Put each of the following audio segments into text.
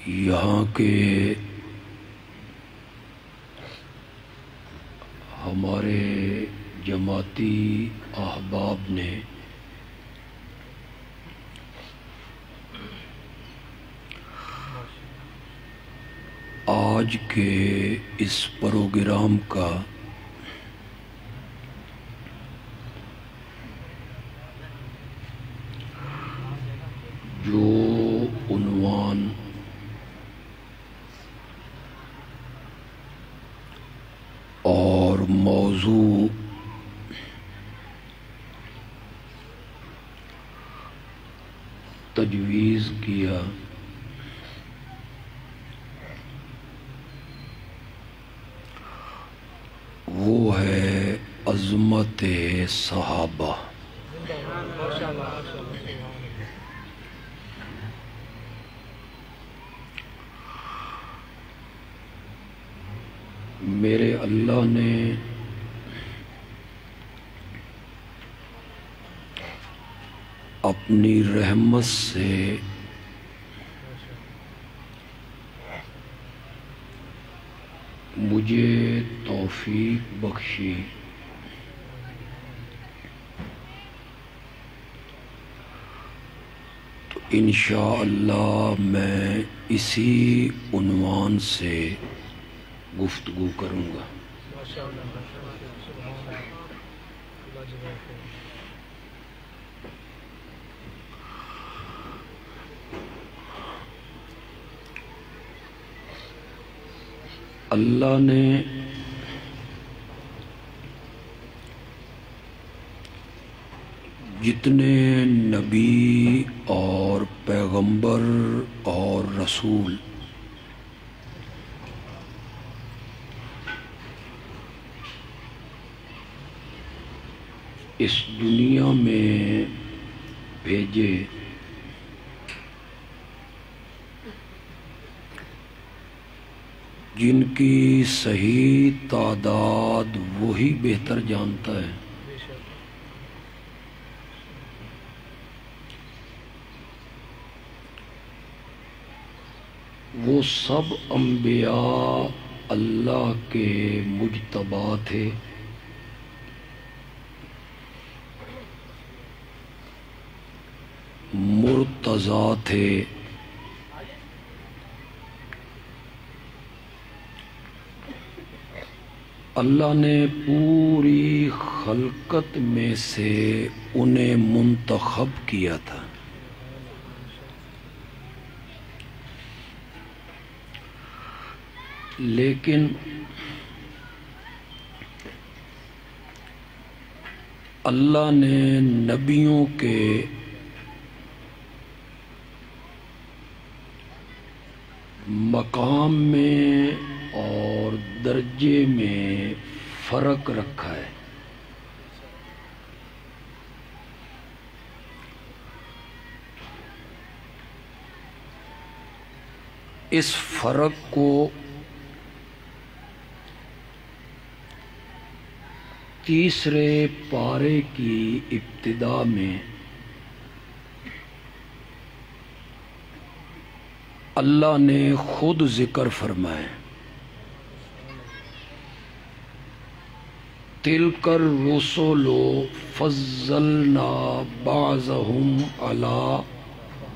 یہاں کے ہمارے جماعتی احباب نے آج کے اس پروگرام کا جو عنوان اور موضوع تجویز کیا وہ ہے عظمت صحابہ۔ میرے اللہ نے اپنی رحمت سے مجھے توفیق بخشی تو انشاءاللہ میں اسی عنوان سے گفتگو کروں گا۔ اللہ نے جتنے نبی اور پیغمبر اور رسول اس دنیا میں بھیجے جن کی صحیح تعداد وہی بہتر جانتا ہے، وہ سب انبیاء اللہ کے مجتبی تھے، مرتضیٰ تھے، اللہ نے پوری خلقت میں سے انہیں منتخب کیا تھا۔ لیکن اللہ نے نبیوں کے مقام میں اور درجے میں فرق رکھا ہے۔ اس فرق کو تیسرے پارے کی ابتدا میں اللہ نے خود ذکر فرمائے، تِلْكَ الرُّسُلُ فَضَّلْنَا بَعْضَهُمْ عَلَى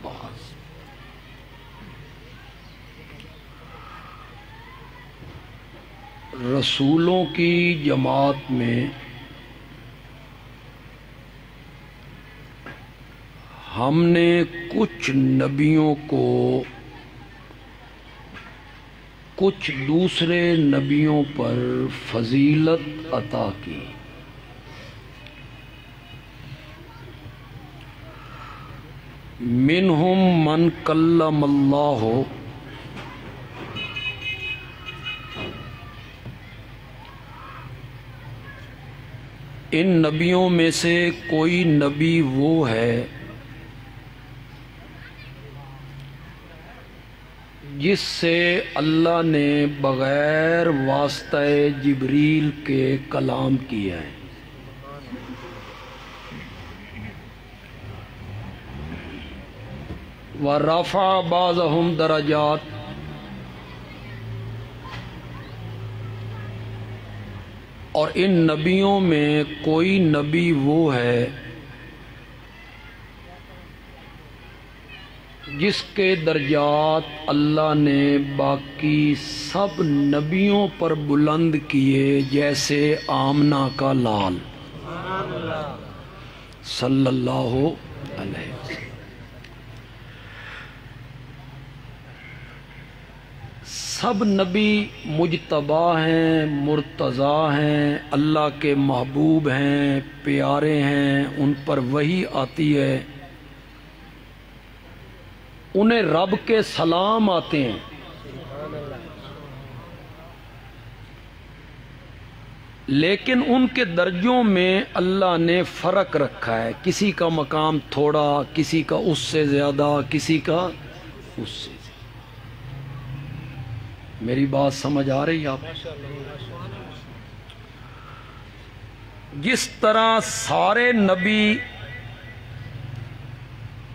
بَعْضٍ۔ رسولوں کی جماعت میں ہم نے کچھ نبیوں کو کچھ دوسرے نبیوں پر فضیلت عطا کی۔ منہم من کلم اللہ، ان نبیوں میں سے کوئی نبی وہ ہے جس سے اللہ نے بغیر واسطہ جبریل کے کلام کیا ہے، وَرَفَعَ بَعْضَهُمْ دَرَجَاتٍ، اور ان نبیوں میں کوئی نبی وہ ہے جس کے درجات اللہ نے باقی سب نبیوں پر بلند کیے، جیسے آمنہ کا لال صلی اللہ علیہ وسلم۔ سب نبی مجتبی ہیں، مرتضی ہیں، اللہ کے محبوب ہیں، پیارے ہیں، ان پر وحی آتی ہے، انہیں رب کے سلام آتے ہیں۔ لیکن ان کے درجوں میں اللہ نے فرق رکھا ہے، کسی کا مقام تھوڑا، کسی کا اس سے زیادہ، کسی کا اس سے زیادہ۔ میری بات سمجھ آ رہی ہے آپ؟ جس طرح سارے نبی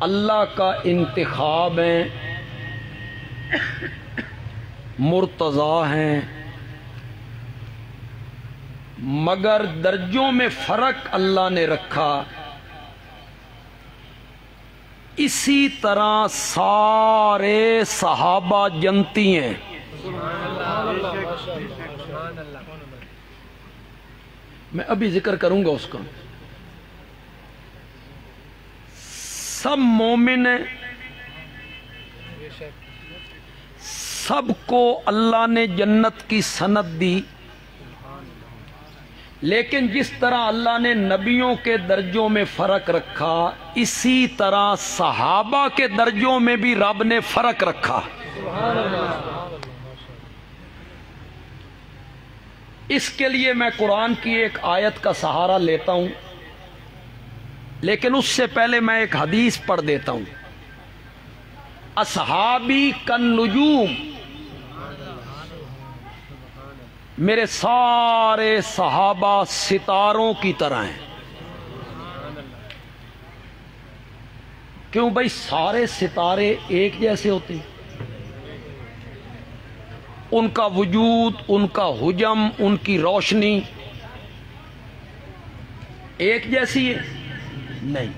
اللہ کا انتخاب ہیں، مرتضی ہیں، مگر درجوں میں فرق اللہ نے رکھا، اسی طرح سارے صحابہ جنتی ہیں۔ میں ابھی ذکر کروں گا اس کا۔ سب مومن ہیں، سب کو اللہ نے جنت کی سند دی، لیکن جس طرح اللہ نے نبیوں کے درجوں میں فرق رکھا، اسی طرح صحابہ کے درجوں میں بھی رب نے فرق رکھا۔ اس کے لیے میں قرآن کی ایک آیت کا سہارا لیتا ہوں، لیکن اس سے پہلے میں ایک حدیث پڑھ دیتا ہوں۔ اصحابی کالنجوم، میرے سارے صحابہ ستاروں کی طرح ہیں۔ کیوں بھائی سارے ستارے ایک جیسے ہوتے ہیں؟ ان کا وجود، ان کا حجم، ان کی روشنی ایک جیسی ہے؟ نہیں،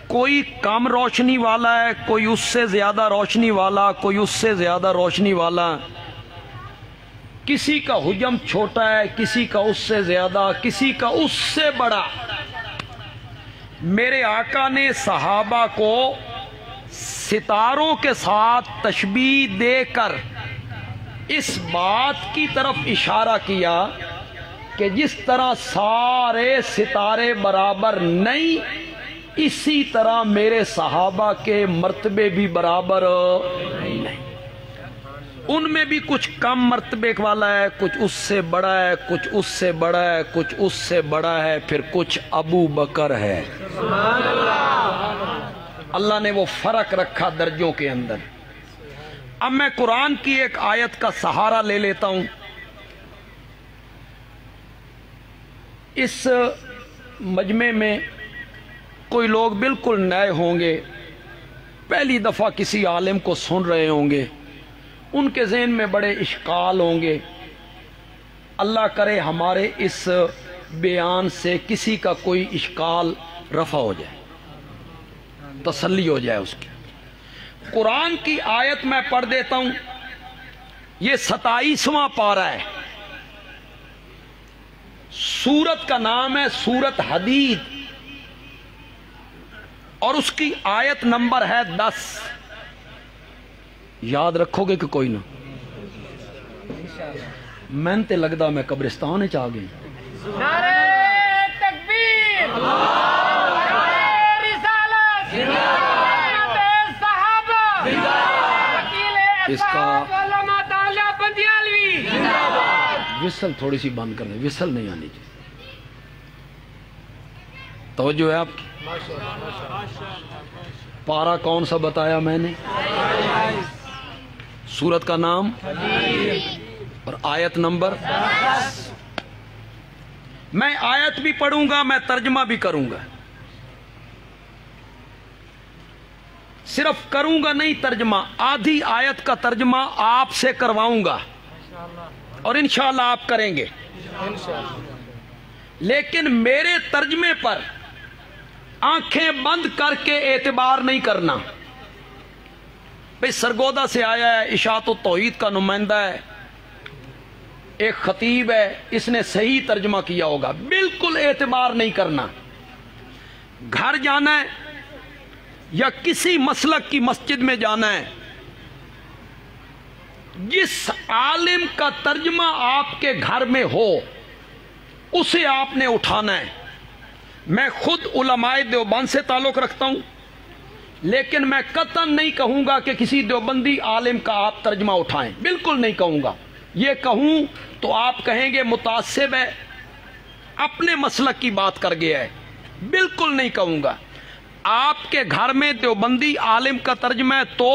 کوئی کم روشنی والا ہے، کوئی اس سے زیادہ روشنی والا، کوئی اس سے زیادہ روشنی والا، کسی کا حجم چھوٹا ہے، کسی کا اس سے زیادہ، کسی کا اس سے بڑا۔ میرے آقا نے صحابہ کو ستاروں کے ساتھ تشبیہ دے کر اس بات کی طرف اشارہ کیا کہ جس طرح سارے ستارے برابر نہیں، اسی طرح میرے صحابہ کے مرتبے بھی برابر نہیں۔ ان میں بھی کچھ کم مرتبے والا ہے، کچھ اس سے بڑا ہے، کچھ اس سے بڑا ہے، کچھ اس سے بڑا ہے، پھر کچھ ابو بکر ہے۔ اللہ نے وہ فرق رکھا درجوں کے اندر۔ اب میں قرآن کی ایک آیت کا سہارا لے لیتا ہوں۔ اس مجمع میں کوئی لوگ بالکل نئے ہوں گے، پہلی دفعہ کسی عالم کو سن رہے ہوں گے، ان کے ذہن میں بڑے اشکال ہوں گے۔ اللہ کرے ہمارے اس بیان سے کسی کا کوئی اشکال رفع ہو جائے، تسلی ہو جائے اس کی۔ قرآن کی آیت میں پڑھ دیتا ہوں، یہ 27واں پارہ ہے، سورت کا نام ہے سورت حدید، اور اس کی آیت نمبر ہے 10۔ یاد رکھو گے کہ کوئی نہ؟ میں تے لگدا میں قبرستان چاہ گئی۔ نعرہ تکبیر، نعرہ رسالت، صحابہ، اس کا علماء تعالیٰ بندیالوی، وصل تھوڑی سی بند کر دیں، وصل نہیں آنی چاہیے۔ توجہ ہے آپ کی؟ پارہ کون سا بتایا میں نے؟ سورت کا نام اور آیت نمبر 10۔ میں آیت بھی پڑھوں گا، میں ترجمہ بھی کروں گا، صرف کروں گا نہیں ترجمہ، آدھی آیت کا ترجمہ آپ سے کرواؤں گا، اور انشاءاللہ آپ کریں گے۔ لیکن میرے ترجمے پر آنکھیں بند کر کے اعتبار نہیں کرنا. بھئی سرگودا سے آیا ہے, اشاعت و توحید کا نمائندہ ہے, ایک خطیب ہے, اس نے صحیح ترجمہ کیا ہوگا, بالکل اعتبار نہیں کرنا. گھر جانا ہے یا کسی مسلک کی مسجد میں جانا ہے, جس عالم کا ترجمہ آپ کے گھر میں ہو اسے آپ نے اٹھانا ہے. میں خود علماء دیوبند سے تعلق رکھتا ہوں, لیکن میں قطعاً نہیں کہوں گا کہ کسی دیوبندی عالم کا آپ ترجمہ اٹھائیں, بالکل نہیں کہوں گا. یہ کہوں تو آپ کہیں گے متعصب ہے, اپنے مسلک کی بات کر گیا ہے. بالکل نہیں کہوں گا. آپ کے گھر میں دیوبندی عالم کا ترجمہ ہے تو,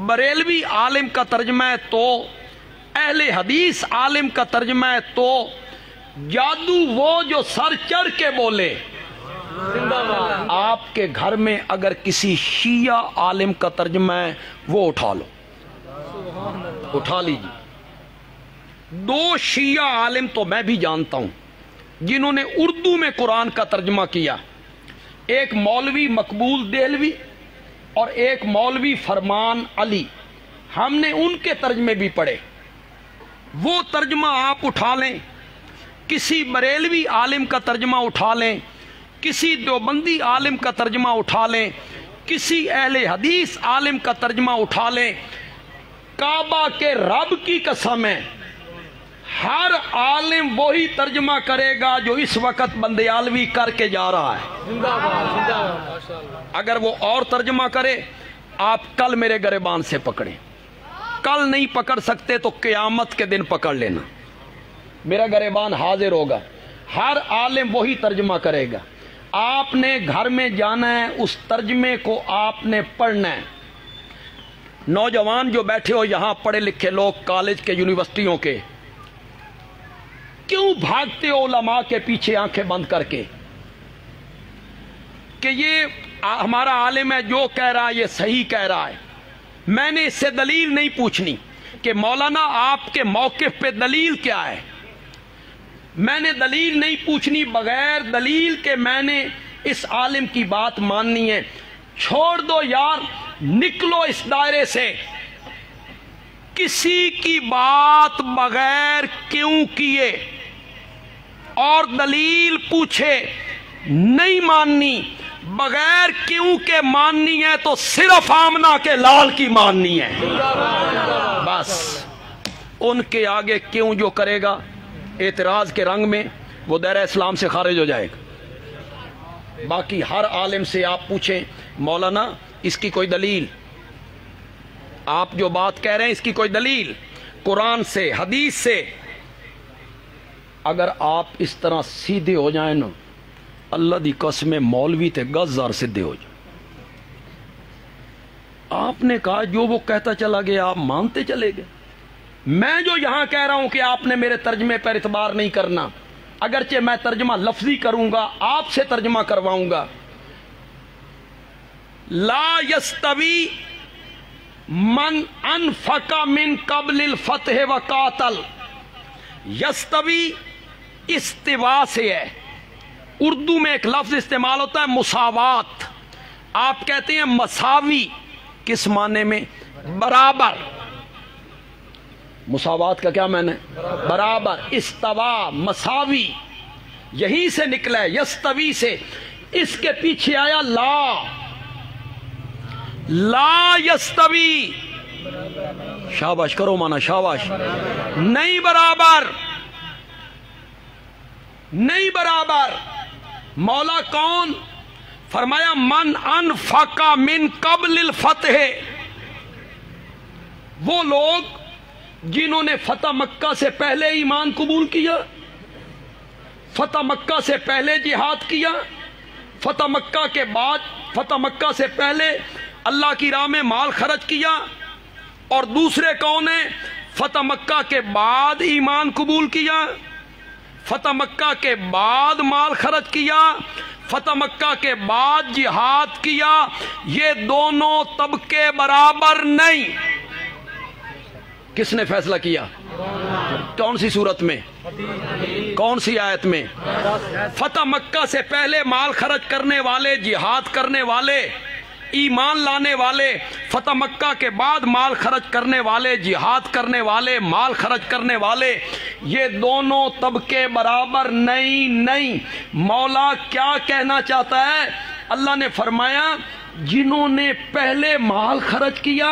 بریلوی عالم کا ترجمہ ہے تو, اہل حدیث عالم کا ترجمہ ہے تو, جادو وہ جو سر چڑھ کے بولے. آپ کے گھر میں اگر کسی شیعہ عالم کا ترجمہ ہے وہ اٹھا لو, اٹھا لیجیے. 2 شیعہ عالم تو میں بھی جانتا ہوں جنہوں نے اردو میں قرآن کا ترجمہ کیا, ایک مولوی مقبول دہلوی اور ایک مولوی فرمان علی. ہم نے ان کے ترجمے بھی پڑھے, وہ ترجمہ آپ اٹھا لیں. کسی بریلوی عالم کا ترجمہ اٹھا لیں, کسی دیوبندی عالم کا ترجمہ اٹھا لیں, کسی اہل حدیث عالم کا ترجمہ اٹھا لیں. کعبہ کے رب کی قسم ہے, ہر عالم وہی ترجمہ کرے گا جو اس وقت بندیالوی کر کے جا رہا ہے. اگر وہ اور ترجمہ کرے آپ کل میرے گریبان سے پکڑیں, کل نہیں پکڑ سکتے تو قیامت کے دن پکڑ لینا, میرا گریبان حاضر ہوگا. ہر عالم وہی ترجمہ کرے گا. آپ نے گھر میں جانا ہے, اس ترجمے کو آپ نے پڑھنا ہے. نوجوان جو بیٹھے ہو یہاں, پڑھے لکھے لوگ, کالج کے, یونیورسٹیوں کے, کیوں بھاگتے ہو علماء کے پیچھے آنکھیں بند کر کے کہ یہ ہمارا عالم ہے, جو کہہ رہا ہے یہ صحیح کہہ رہا ہے. میں نے اس سے دلیل نہیں پوچھنی کہ مولانا آپ کے موقف پہ دلیل کیا ہے. میں نے دلیل نہیں پوچھنی, بغیر دلیل کے میں نے اس عالم کی بات ماننی ہے. چھوڑ دو یار, نکلو اس دائرے سے. کسی کی بات بغیر کیوں کیے اور دلیل پوچھے نہیں ماننی, بغیر کیوں کے ماننی ہے تو صرف آمنہ کے لال کی ماننی ہے بس. ان کے آگے کیوں جو کرے گا اعتراض کے رنگ میں وہ دائرہ اسلام سے خارج ہو جائے گا. باقی ہر عالم سے آپ پوچھیں مولانا اس کی کوئی دلیل, آپ جو بات کہہ رہے ہیں اس کی کوئی دلیل قرآن سے, حدیث سے. اگر آپ اس طرح سیدھے ہو جائیں نا, اللہ دی قسم مولوی تھے 10,000 سیدھے ہو جائیں. آپ نے کہا جو وہ کہتا چلا گیا آپ مانتے چلے گئے. میں جو یہاں کہہ رہا ہوں کہ آپ نے میرے ترجمے پر اعتبار نہیں کرنا, اگرچہ میں ترجمہ لفظی کروں گا, آپ سے ترجمہ کرواؤں گا. لا یستوی من انفق من قبل الفتح وقاتل. یستوی استوا سے ہے. اردو میں ایک لفظ استعمال ہوتا ہے مساوات, آپ کہتے ہیں مساوی, کس معنی میں؟ برابر. مساوات کا کیا معنی ہے؟ برابر. استوا مساوی یہیں سے نکلا ہے, یستوی سے. اس کے پیچھے آیا لا, لا یستوی. شاباش کرو مانا, شاباش. نہیں برابر, نہیں برابر. مولا کون؟ فرمایا من انفق من قبل الفتح. وہ لوگ جنہوں نے فتح مکہ سے پہلے ایمان قبول کیا, فتح مکہ سے پہلے جہاد کیا, فتح مکہ کے بعد, فتح مکہ سے پہلے اللہ کی راہ میں مال خرچ کیا. اور دوسرے کون ہیں؟ فتح مکہ کے بعد ایمان قبول کیا, فتح مکہ کے بعد مال خرچ کیا, فتح مکہ کے بعد جہاد کیا. یہ دونوں طبقے برابر نہیں. کس نے فیصلہ کیا؟ کون سی صورت میں؟ کون سی آیت میں؟ فتح مکہ سے پہلے مال خرچ کرنے والے، جہاد کرنے والے، ایمان لانے والے، فتح مکہ کے بعد مال خرچ کرنے والے، جہاد کرنے والے، مال خرچ کرنے والے، یہ دونوں طبقے برابر نہیں۔ مولا کیا کہنا چاہتا ہے؟ اللہ نے فرمایا جنہوں نے پہلے مال خرچ کیا،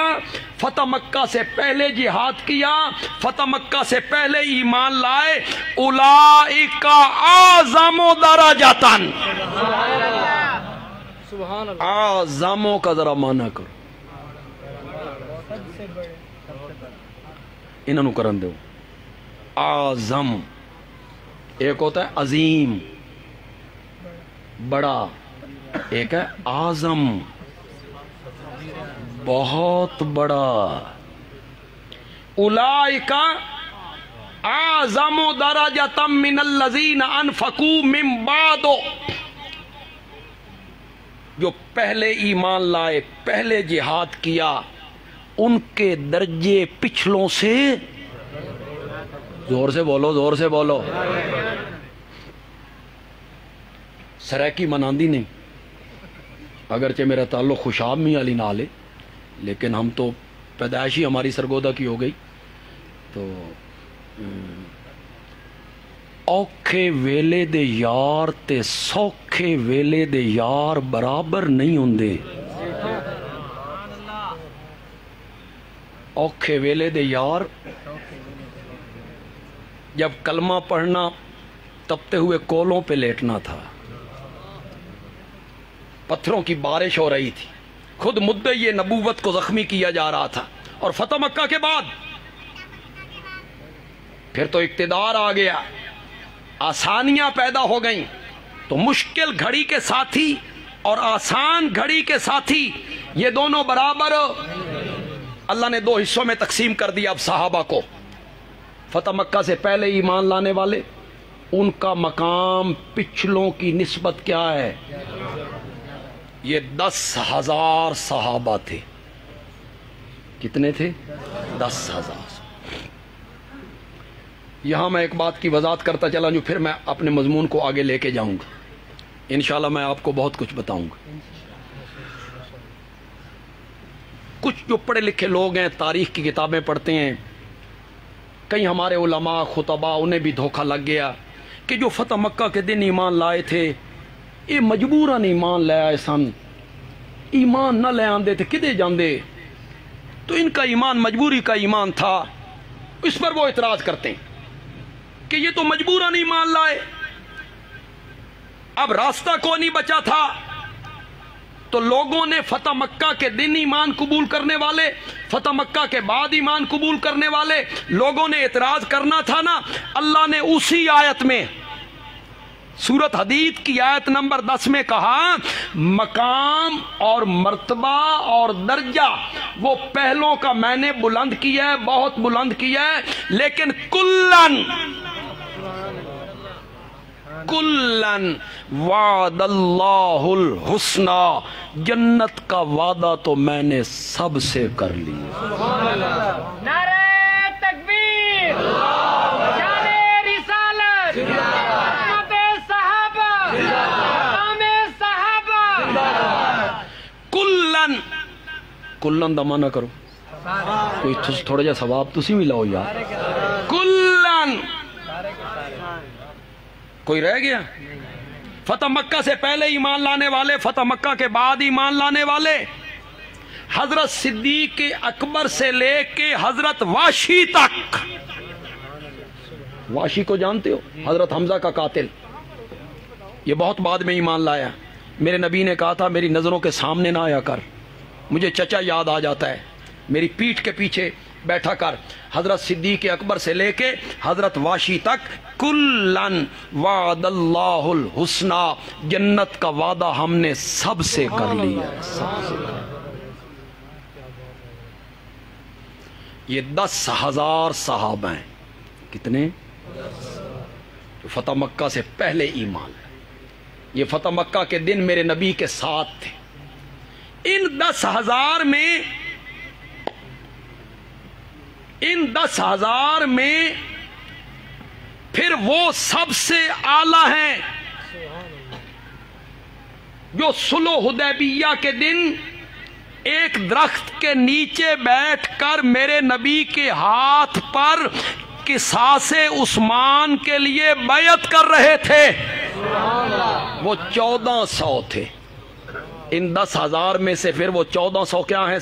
فتح مکہ سے پہلے جہاد کیا، فتح مکہ سے پہلے ایمان لائے، اولئک اعظم درجۃ۔ اعظموں کا ذرا معنی کرو، انہوں کرن دو۔ اعظم ایک ہوتا ہے عظیم بڑا، ایک ہے اعظم بہت بڑا۔ اولئک اعظم درجۃ من الذین انفقوا من بعد، جو پہلے ایمان لائے، پہلے جہاد کیا، ان کے درجے پچھلوں سے، زور سے بولو، زور سے بولو، سریکی مناندی نہیں، اگرچہ میرا تعلق خوشاب میں علی نالے، لیکن ہم تو پیدائشی ہماری سرگودہ کی ہو گئی، تو اوکھے ویلے دے یار تے سوکھے ویلے دے یار برابر نہیں ہوندے۔ اوکھے ویلے دے یار، جب کلمہ پڑھنا تپتے ہوئے کولوں پہ لیٹنا تھا، پتھروں کی بارش ہو رہی تھی، خود مدعی نبوت کو زخمی کیا جا رہا تھا، اور فتح مکہ کے بعد پھر تو اقتدار آ گیا، آسانیاں پیدا ہو گئیں، تو مشکل گھڑی کے ساتھی اور آسان گھڑی کے ساتھی یہ دونوں برابر، اللہ نے دو حصوں میں تقسیم کر دیا اب صحابہ کو۔ فتح مکہ سے پہلے ایمان لانے والے، ان کا مقام پچھلوں کی نسبت کیا ہے؟ یہ 10,000 صحابہ تھے۔ کتنے تھے؟ 10,000۔ یہاں میں ایک بات کی وضاحت کرتا چلا جو پھر میں اپنے مضمون کو آگے لے کے جاؤں گا، انشاءاللہ میں آپ کو بہت کچھ بتاؤں گا۔ کچھ جو پڑھے لکھے لوگ ہیں، تاریخ کی کتابیں پڑھتے ہیں، کئی ہمارے علماء خطباء انہیں بھی دھوکہ لگ گیا کہ جو فتح مکہ کے دن ایمان لائے تھے یہ مجبوراً ایمان لے آئے سن، ایمان نہ لے آندے تھے کدے جاندے، تو ان کا ایمان مجبوری کا ایمان تھا۔ اس پر وہ اعتراض کرتے ہیں کہ یہ تو مجبوراً ایمان لائے، اب راستہ کو نہیں بچا تھا، تو لوگوں نے فتح مکہ کے دن ایمان قبول کرنے والے، فتح مکہ کے بعد ایمان قبول کرنے والے لوگوں نے اعتراض کرنا تھا نا۔ اللہ نے اسی آیت میں، سورۃ حدید کی آیت نمبر 10 میں کہا مقام اور مرتبہ اور درجہ وہ پہلوں کا میں نے بلند کیا ہے، بہت بلند کیا ہے، لیکن کلن وعد اللہ الحسنى، جنت کا وعدہ تو میں نے سب سے کر لیا۔ نعرہ تکبیر، شان رسالت، عظمت صحابہ، مقام صحابہ۔ کلن دا معنی کرو، کوئی تھوڑا جا ثواب تسی بھی لاؤ یار۔ کلن کوئی رہ گیا؟ فتح مکہ سے پہلے ایمان لانے والے، فتح مکہ کے بعد ایمان لانے والے، حضرت صدیق اکبر سے لے کے حضرت واشی تک۔ واشی کو جانتے ہو؟ حضرت حمزہ کا قاتل، یہ بہت بعد میں ایمان لایا۔ میرے نبی نے کہا تھا میری نظروں کے سامنے نہ آیا کر، مجھے چچا یاد آ جاتا ہے، میری پیٹھ کے پیچھے بیٹھا کر۔ حضرت صدیق اکبر سے لے کے حضرت واشی تک کلن وعد اللہ الحسنى، جنت کا وعدہ ہم نے سب سے کر لیا ہے، سب سے۔ یہ 10,000 صحابہ ہیں، کتنے؟ جو فتح مکہ سے پہلے ایمان لائے، یہ فتح مکہ کے دن میرے نبی کے ساتھ تھے۔ ان 10,000 میں ان 10,000 میں پھر وہ سب سے اعلیٰ ہیں جو صلح حدیبیہ کے دن ایک درخت کے نیچے بیٹھ کر میرے نبی کے ہاتھ پر قصاص عثمان کے لیے بیعت کر رہے تھے. وہ 1400 تھے. ان 10,000 میں سے پھر وہ 1400 کیا ہیں؟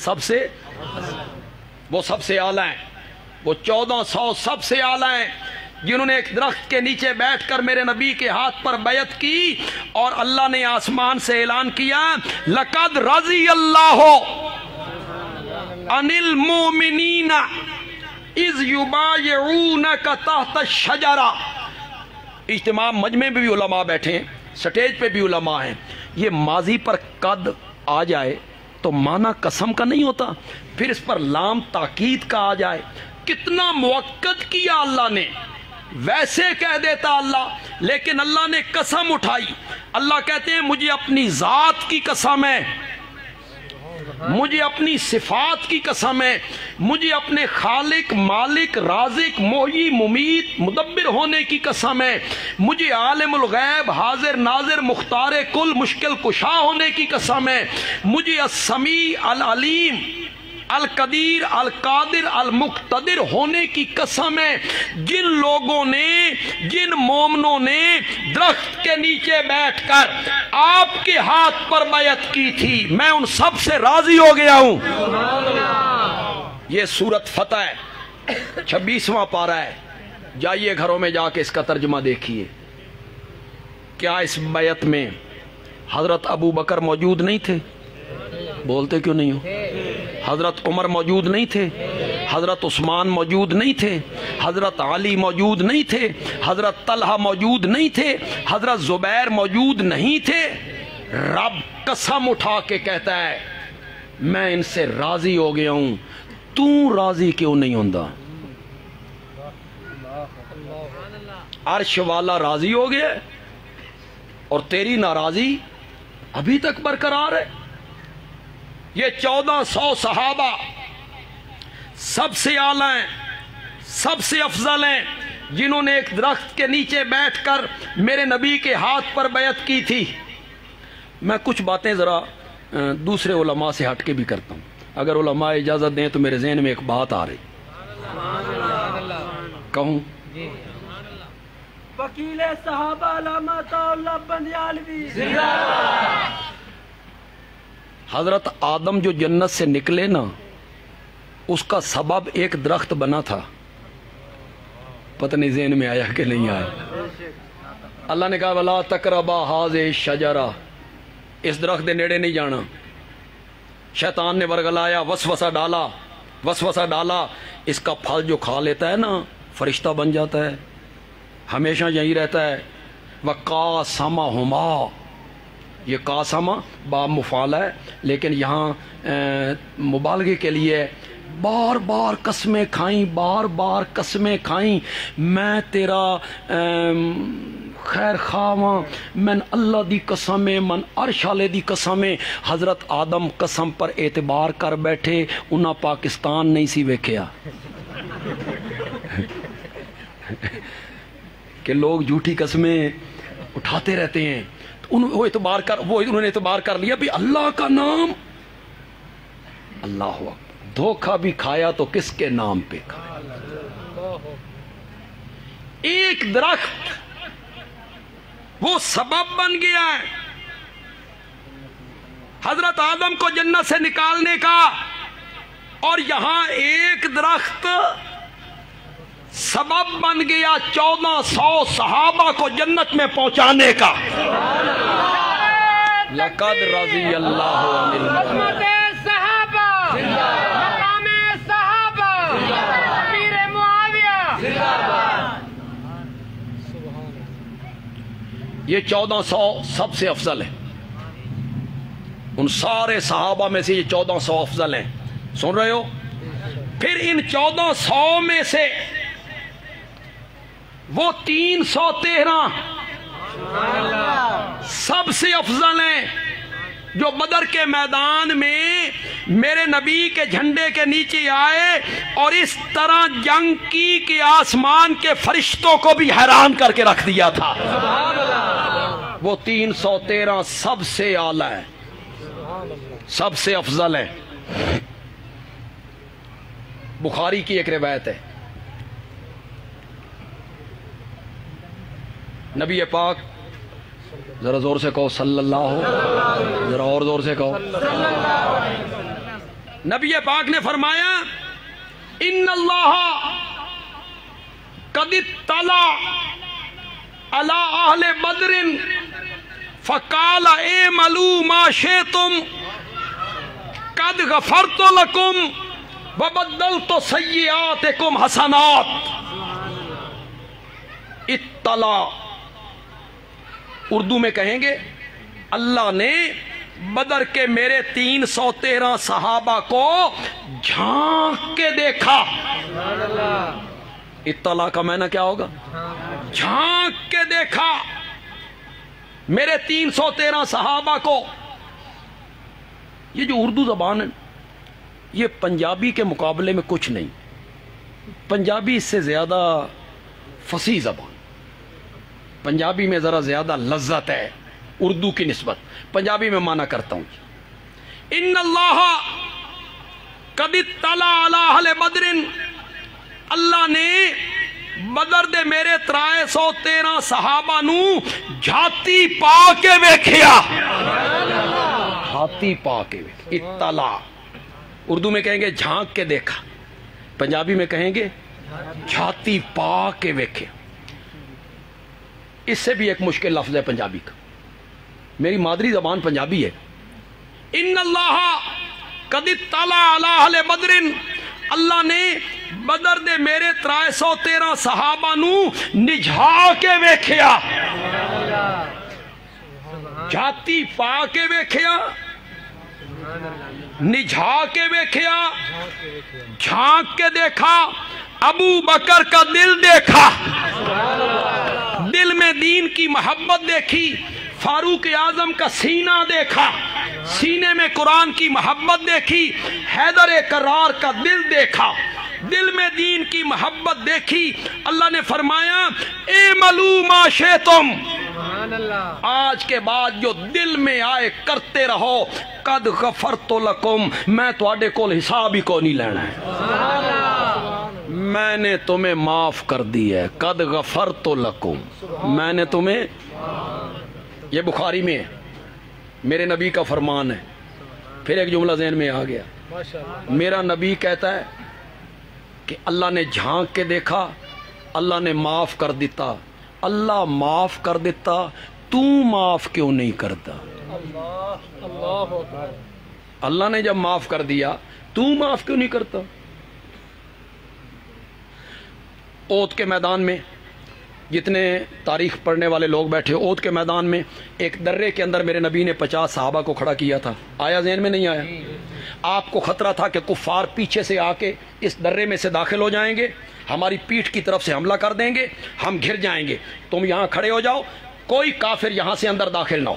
وہ سب سے اعلیٰ ہیں. وہ 1400 سب سے اعلیٰ ہیں جنہوں نے ایک درخت کے نیچے بیٹھ کر میرے نبی کے ہاتھ پر بیعت کی. اور اللہ نے آسمان سے اعلان کیا لَقَدْ رَضِيَ اللَّهُ عَنِ الْمُؤْمِنِينَ اِذْ يُبَايِعُونَكَ تَحْتَ الشَّجَرَةِ. اجتماع مجمع میں بھی علماء بیٹھے ہیں, سٹیج پہ بھی علماء ہیں. یہ ماضی پر قد آ جائے تو معنی قسم کا نہیں ہوتا, پھر اس پر لام تاکید کا آ جائے. کتنا موقت کیا اللہ نے, ویسے کہہ دیتا اللہ, لیکن اللہ نے قسم اٹھائی. اللہ کہتے ہیں مجھے اپنی ذات کی قسم ہے, مجھے اپنی صفات کی قسم ہے, مجھے اپنے خالق مالک رازق محیی ممیت مدبر ہونے کی قسم ہے, مجھے عالم الغیب حاضر ناظر مختار کل مشکل کشا ہونے کی قسم ہے, مجھے السمیع العلیم القدیر القادر المقتدر ہونے کی قسم ہے. جن لوگوں نے, جن مومنوں نے درخت کے نیچے بیٹھ کر آپ کے ہاتھ پر بیعت کی تھی, میں ان سب سے راضی ہو گیا ہوں. یہ سورت فتح ہے, 26واں پارہ ہے. جائیے گھروں میں جا کے اس کا ترجمہ دیکھیے. کیا اس بیعت میں حضرت ابو بکر موجود نہیں تھے؟ بولتے کیوں نہیں ہو؟ حضرت عمر موجود نہیں تھے؟ حضرت عثمان موجود نہیں تھے؟ حضرت علی موجود نہیں تھے؟ حضرت طلحہ موجود نہیں تھے؟ حضرت زبیر موجود نہیں تھے؟ رب قسم اٹھا کے کہتا ہے میں ان سے راضی ہو گیا ہوں, تو راضی کیوں نہیں ہوندا؟ عرش والا راضی ہو گیا اور تیری ناراضی ابھی تک برقرار ہے. یہ 1400 صحابہ سب سے اعلیٰ ہیں, سب سے افضل ہیں, جنہوں نے ایک درخت کے نیچے بیٹھ کر میرے نبی کے ہاتھ پر بیعت کی تھی. میں کچھ باتیں ذرا دوسرے علماء سے ہٹ کے بھی کرتا ہوں, اگر علماء اجازت دیں تو میرے ذہن میں ایک بات آ رہی, کہوں؟ وکیل صحابہ علامہ اللہ بندیالوی. حضرت آدم جو جنت سے نکلے نا, اس کا سبب ایک درخت بنا تھا. پتہ نہیں ذہن میں آیا کہ نہیں آیا. اللہ نے کہا وَلَا تَقْرَبَا هَٰذِهِ الشَّجَرَةَ, اس درخت دے نیڑے نہیں جانا. شیطان نے ورگلایا, وسوسہ ڈالا, اس کا پھل جو کھا لیتا ہے نا فرشتہ بن جاتا ہے, ہمیشہ یہی رہتا ہے. وَقَاسَمَهُمَا, یہ قاسمہ باب مفعول ہے, لیکن یہاں مبالغے کے لیے بار بار قسمیں کھائیں, بار بار قسمیں کھائیں, میں تیرا خیر خواہ, من اللہ دی قسمیں, من عرش والے دی قسمیں. حضرت آدم قسم پر اعتبار کر بیٹھے, انہاں پاکستان نہیں سی ویکھیا کہ لوگ جھوٹی قسمیں اٹھاتے رہتے ہیں. انہوں نے اعتبار کر لیا بھی اللہ کا نام, اللہ ہوا. دھوکہ بھی کھایا تو کس کے نام پہ کھایا؟ ایک درخت وہ سبب بن گیا ہے حضرت آدم کو جنت سے نکالنے کا, اور یہاں ایک درخت سبب بن گیا 1400 صحابہ کو جنت میں پہنچانے کا. لقد رضی اللہ عن المؤمنین, صحابہ, مقام صحابہ, امیر معاویہ. یہ 1400 سب سے افضل ہے. ان سارے صحابہ میں سے یہ 1400 افضل ہیں. سن رہے ہو؟ پھر ان 1400 میں سے وہ 313 سب سے افضل ہیں. جو بدر کے میدان میں میرے نبی کے جھنڈے کے نیچے آئے اور اس طرح جنگ کی کہ آسمان کے فرشتوں کو بھی حیران کر کے رکھ دیا تھا. وہ 313 سب سے اعلیٰ ہے, سب سے افضل ہے. بخاری کی ایک روایت ہے, نبی پاک, ذرا زور سے کہو صلی اللہ, ذرا اور زور سے کہو. نبی پاک نے فرمایا ان اللہ قد اطلع علی اہل بدر فقال اعملوا ما شئتم قد غفرت لکم وبدلت سیئاتکم حسنات. اطلاع اردو میں کہیں گے اللہ نے بدر کے میرے 313 صحابہ کو جھانک کے دیکھا. اطلاع کا معنی کیا ہوگا؟ جھانک کے دیکھا میرے 313 صحابہ کو. یہ جو اردو زبان ہے یہ پنجابی کے مقابلے میں کچھ نہیں. پنجابی اس سے زیادہ فصیح زبان, پنجابی میں ذرا زیادہ لذت ہے اردو کی نسبت. پنجابی میں معنی کرتا ہوں ان اللہ قد اطلع علی اہل بدر, اللہ نے بدر دے میرے 313 صحابہ نو جھاتی پا کے ویکھیا. جھاتی پا کے اطلاع اردو میں کہیں گے جھانک کے دیکھا, پنجابی میں کہیں گے جھاتی پا کے ویکھیا. اس سے بھی ایک مشکل لفظ ہے پنجابی کا, میری مادری زبان پنجابی ہے. ان اللہ قد اطلع علی اہل بدر, اللہ نے بدر دے میرے 313 صحابہ نو نجھا کے ویکھیا, جھاتی پا کے ویکھیا, نجھا کے ویکھیا, جھانک کے دیکھا. ابو بکر کا دل دیکھا, دل میں دین کی محبت دیکھی. فاروق اعظم کا سینہ دیکھا, سینے میں قرآن کی محبت دیکھی. حیدر کرار کا دل دیکھا, دل میں دین کی محبت دیکھی. اللہ نے فرمایا اعملوا ما شئتم, آج کے بعد جو دل میں آئے کرتے رہو. قد غفرت لکم, میں تواڈے کول حساب ہی کو نہیں لینا ہے, میں نے تمہیں معاف کر دی ہے. قد غفرت لکم, میں نے تمہیں. یہ بخاری میں ہے, میرے نبی کا فرمان ہے. پھر ایک جملہ ذہن میں آ گیا, میرا نبی کہتا ہے کہ اللہ نے جھانک کے دیکھا, اللہ نے معاف کر دیتا. اللہ معاف کر دیتا, تو معاف کیوں نہیں کرتا؟ اللہ نے جب معاف کر دیا تو معاف کیوں نہیں کرتا؟ احد کے میدان میں جتنے تاریخ پڑھنے والے لوگ بیٹھے, احد کے میدان میں ایک درے کے اندر میرے نبی نے 50 صحابہ کو کھڑا کیا تھا. آیا ذہن میں نہیں آیا؟ آپ کو خطرہ تھا کہ کفار پیچھے سے آ کے اس درے میں سے داخل ہو جائیں گے, ہماری پیٹھ کی طرف سے حملہ کر دیں گے, ہم گھر جائیں گے. تم یہاں کھڑے ہو جاؤ, کوئی کافر یہاں سے اندر داخل نہ ہو.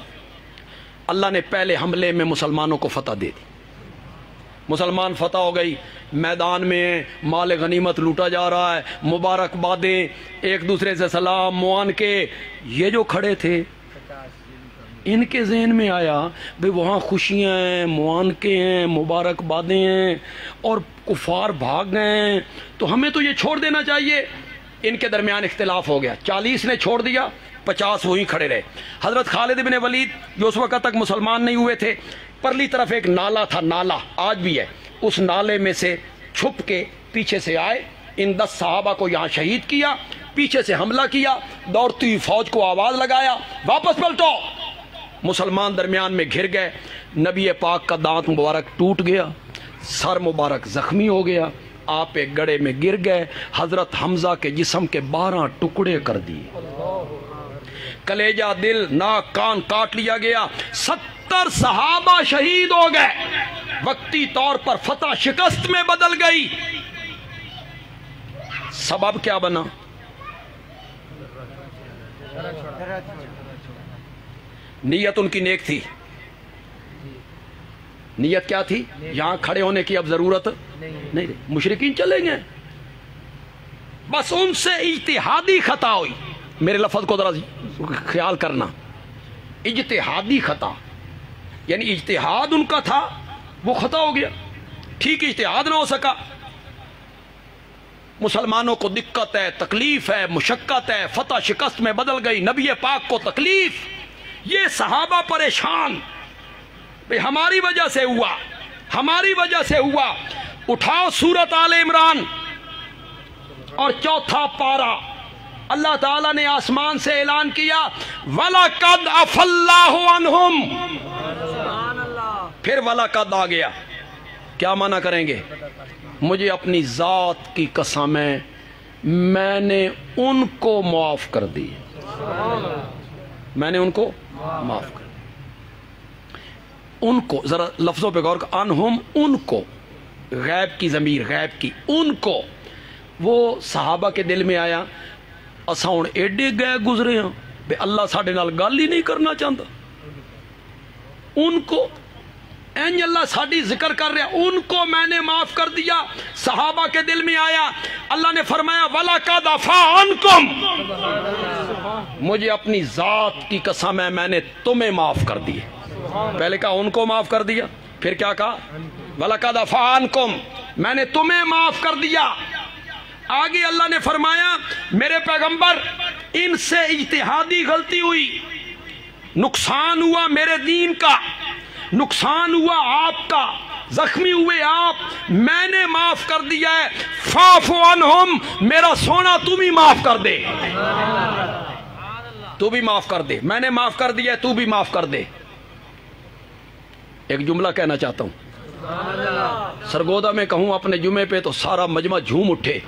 اللہ نے پہلے حملے میں مسلمانوں کو فتح دے دی, مسلمان فتح ہو گئی. میدان میں مال غنیمت لوٹا جا رہا ہے, مبارکبادیں, ایک دوسرے سے سلام معان کے. یہ جو کھڑے تھے ان کے ذہن میں آیا بھئی وہاں خوشیاں ہیں, معانقے ہیں, مبارکبادیں ہیں, اور کفار بھاگ گئے ہیں, تو ہمیں تو یہ چھوڑ دینا چاہیے. ان کے درمیان اختلاف ہو گیا, 40 نے چھوڑ دیا, 50 وہیں کھڑے رہے. حضرت خالد بن ولید جو اس وقت تک مسلمان نہیں ہوئے تھے, پرلی طرف ایک نالا تھا, نالا آج بھی ہے, اس نالے میں سے چھپ کے پیچھے سے آئے, ان 10 صحابہ کو یہاں شہید کیا, پیچھے سے حملہ کیا, دوڑتی ہوئی فوج کو آواز لگایا واپس پلٹو. مسلمان درمیان میں گھر گئے. نبی پاک کا دانت مبارک ٹوٹ گیا, سر مبارک زخمی ہو گیا, آپ ایک گڑھے میں گر گئے. حضرت حمزہ کے جسم کے 12 ٹکڑے کر دیے, کلیجہ, دل, ناک, کان کاٹ لیا گیا. 70 صحابہ شہید ہو گئے. وقتی طور پر فتح شکست میں بدل گئی. سبب کیا بنا؟ نیت ان کی نیک تھی, نیت کیا تھی؟ یہاں کھڑے ہونے کی اب ضرورت نہیں، مشرکین چلیں گے، بس ان سے اجتہادی خطا ہوئی. میرے لفظ کو ذرا خیال کرنا، اجتہادی خطا، یعنی اجتہاد ان کا تھا وہ خطا ہو گیا، ٹھیک اجتہاد نہ ہو سکا. مسلمانوں کو دقت ہے، تکلیف ہے، مشقت ہے، فتح شکست میں بدل گئی، نبی پاک کو تکلیف، یہ صحابہ پریشان، بھئی ہماری وجہ سے ہوا، ہماری وجہ سے ہوا. اٹھاؤ سورۃ آل عمران اور 4 پارہ، اللہ تعالیٰ نے آسمان سے اعلان کیا وَلَقَدْ عَفَا اللَّهُ عَنْهُمْ، پھر وَلَقَدْ آ گیا. کیا معنی کریں گے؟ مجھے اپنی ذات کی قسم ہے میں نے ان کو معاف کر دی، میں نے ان کو معاف کر دی. ان کو ذرا لفظوں پہ غور کر، انہم ان کو، غیب کی ضمیر، غیب کی، ان کو. وہ صحابہ کے دل میں آیا اساں ہن ایڈے گئے گزرے ہاں بے اللہ ساڈے نال گل ہی نہیں کرنا چاہتا. ان کو این اللہ ساڈی ذکر کر رہا، ان کو میں نے معاف کر دیا. صحابہ کے دل میں آیا، اللہ نے فرمایا وَلَقَدْ عَفَا عَنْكُمْ، مجھے اپنی ذات کی قسم ہے میں نے تمہیں معاف کر دیا. پہلے کہا ان کو معاف کر دیا، پھر کیا کہا؟ وَلَقَدْ عَفَا عَنْكُمْ، میں نے تمہیں معاف کر دیا. آگے اللہ نے فرمایا میرے پیغمبر ان سے اجتہادی غلطی ہوئی، نقصان ہوا میرے دین کا، نقصان ہوا آپ کا، زخمی ہوئے آپ، میں نے معاف کر دیا ہے. فَاعْفُ عَنْهُمْ، میرا سونا تو بھی معاف کر دے، تو بھی معاف کر دے، میں نے معاف کر دیا ہے تو بھی معاف کر دے. ایک جملہ کہنا چاہتا ہوں، سرگودا میں کہوں اپنے جمعے پہ تو سارا مجمع جھوم اٹھے.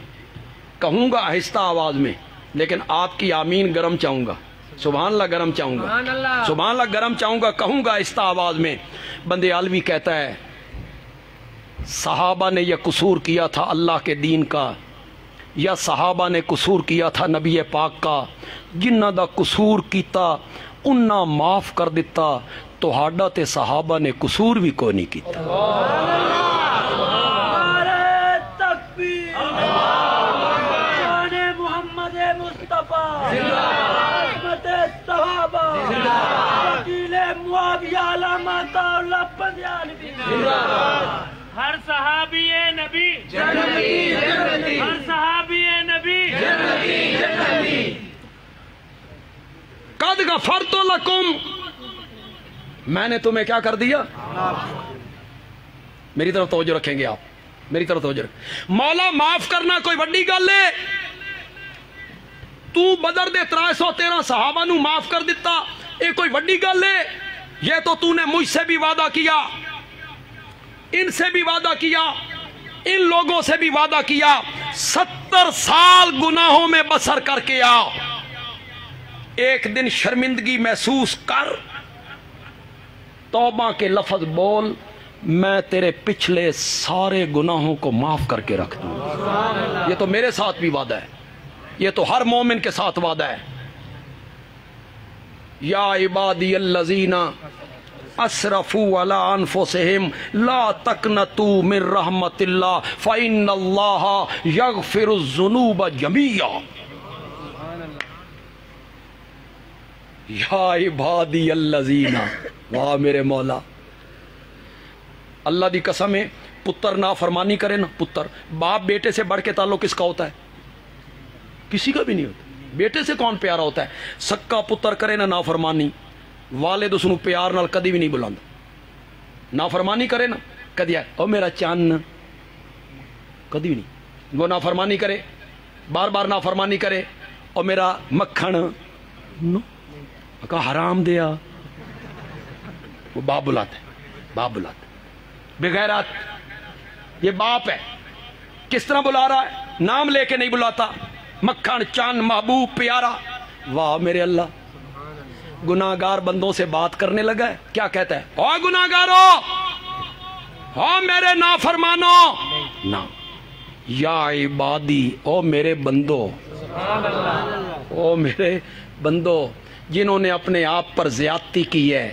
کہوں گا آہستہ آواز میں، لیکن آپ کی آمین گرم چاہوں گا، سبحان اللہ گرم چاہوں گا، سبحان اللہ گرم چاہوں گا. کہوں گا آہستہ آواز میں. بندے عالوی کہتا ہے صحابہ نے یہ قصور کیا تھا اللہ کے دین کا، یا صحابہ نے قصور کیا تھا نبی پاک کا، جنہ دا قصور کیتا انہاں معاف کر دیتا، تہاڈا تے صحابہ نے قصور بھی کوئی نہیں کیتا. نعرہ تکبیر، شان محمد مصطفیٰ، عظمت صحابہ، وکیل معاویہ علامہ اللہ بندیالوی، ہر صحابی نبی جنتی جنتی، ہر صحابی نبی جنتی جنتی. قد غفرت لکم، میں نے تمہیں کیا کر دیا؟ میری طرف توجہ رکھیں گے آپ، میری طرف توجہ رکھیں. مولا معاف کرنا کوئی بڑی گل ہے؟ تو بدر دے 313 صحابہ نو معاف کر دیتا، یہ کوئی بڑی گل ہے؟ یہ تو نے مجھ سے بھی وعدہ کیا، ان سے بھی وعدہ کیا، ان لوگوں سے بھی وعدہ کیا، 70 سال گناہوں میں بسر کر کے آ، ایک دن شرمندگی محسوس کر، توبہ کے لفظ بول، میں تیرے پچھلے سارے گناہوں کو معاف کر کے رکھ دوں. یہ تو میرے ساتھ بھی وعدہ ہے، یہ تو ہر مومن کے ساتھ وعدہ ہے. یا عبادی الذین اسرفوا علی انفسہم لا تقنطوا من رحمت اللہ فإن اللہ یغفر الذنوب جميعا. یا عبادی الذین، واہ میرے مولا، اللہ دی قسم ہے پتر نافرمانی کرے نا، پتر باپ بیٹے سے بڑھ کے تعلق کس کا ہوتا ہے؟ کسی کا بھی نہیں ہوتا. بیٹے سے کون پیارا ہوتا ہے؟ سکا پتر کرے نا نافرمانی، والد اس نو پیار نال کدی بھی نہیں بلاندا. نافرمانی کرے نا کدی او میرا چان، کدی بھی نہیں. وہ نافرمانی کرے، بار بار نافرمانی کرے، او میرا مکھن، کہا حرام دیا، وہ باپ بلاتے، باپ بلاتے. بغیرات، یہ باپ ہے، کس طرح بلا رہا ہے؟ نام لے کے نہیں بلاتا، مکھن، چان، محبوب، پیارا. واہ میرے اللہ، گناہگار بندوں سے بات کرنے لگا ہے. کیا کہتا ہے؟ او گناہگارو، او میرے نافرمانو، نا یا عبادی، او میرے بندو، او میرے بندو جنہوں نے اپنے آپ پر زیادتی کی ہے،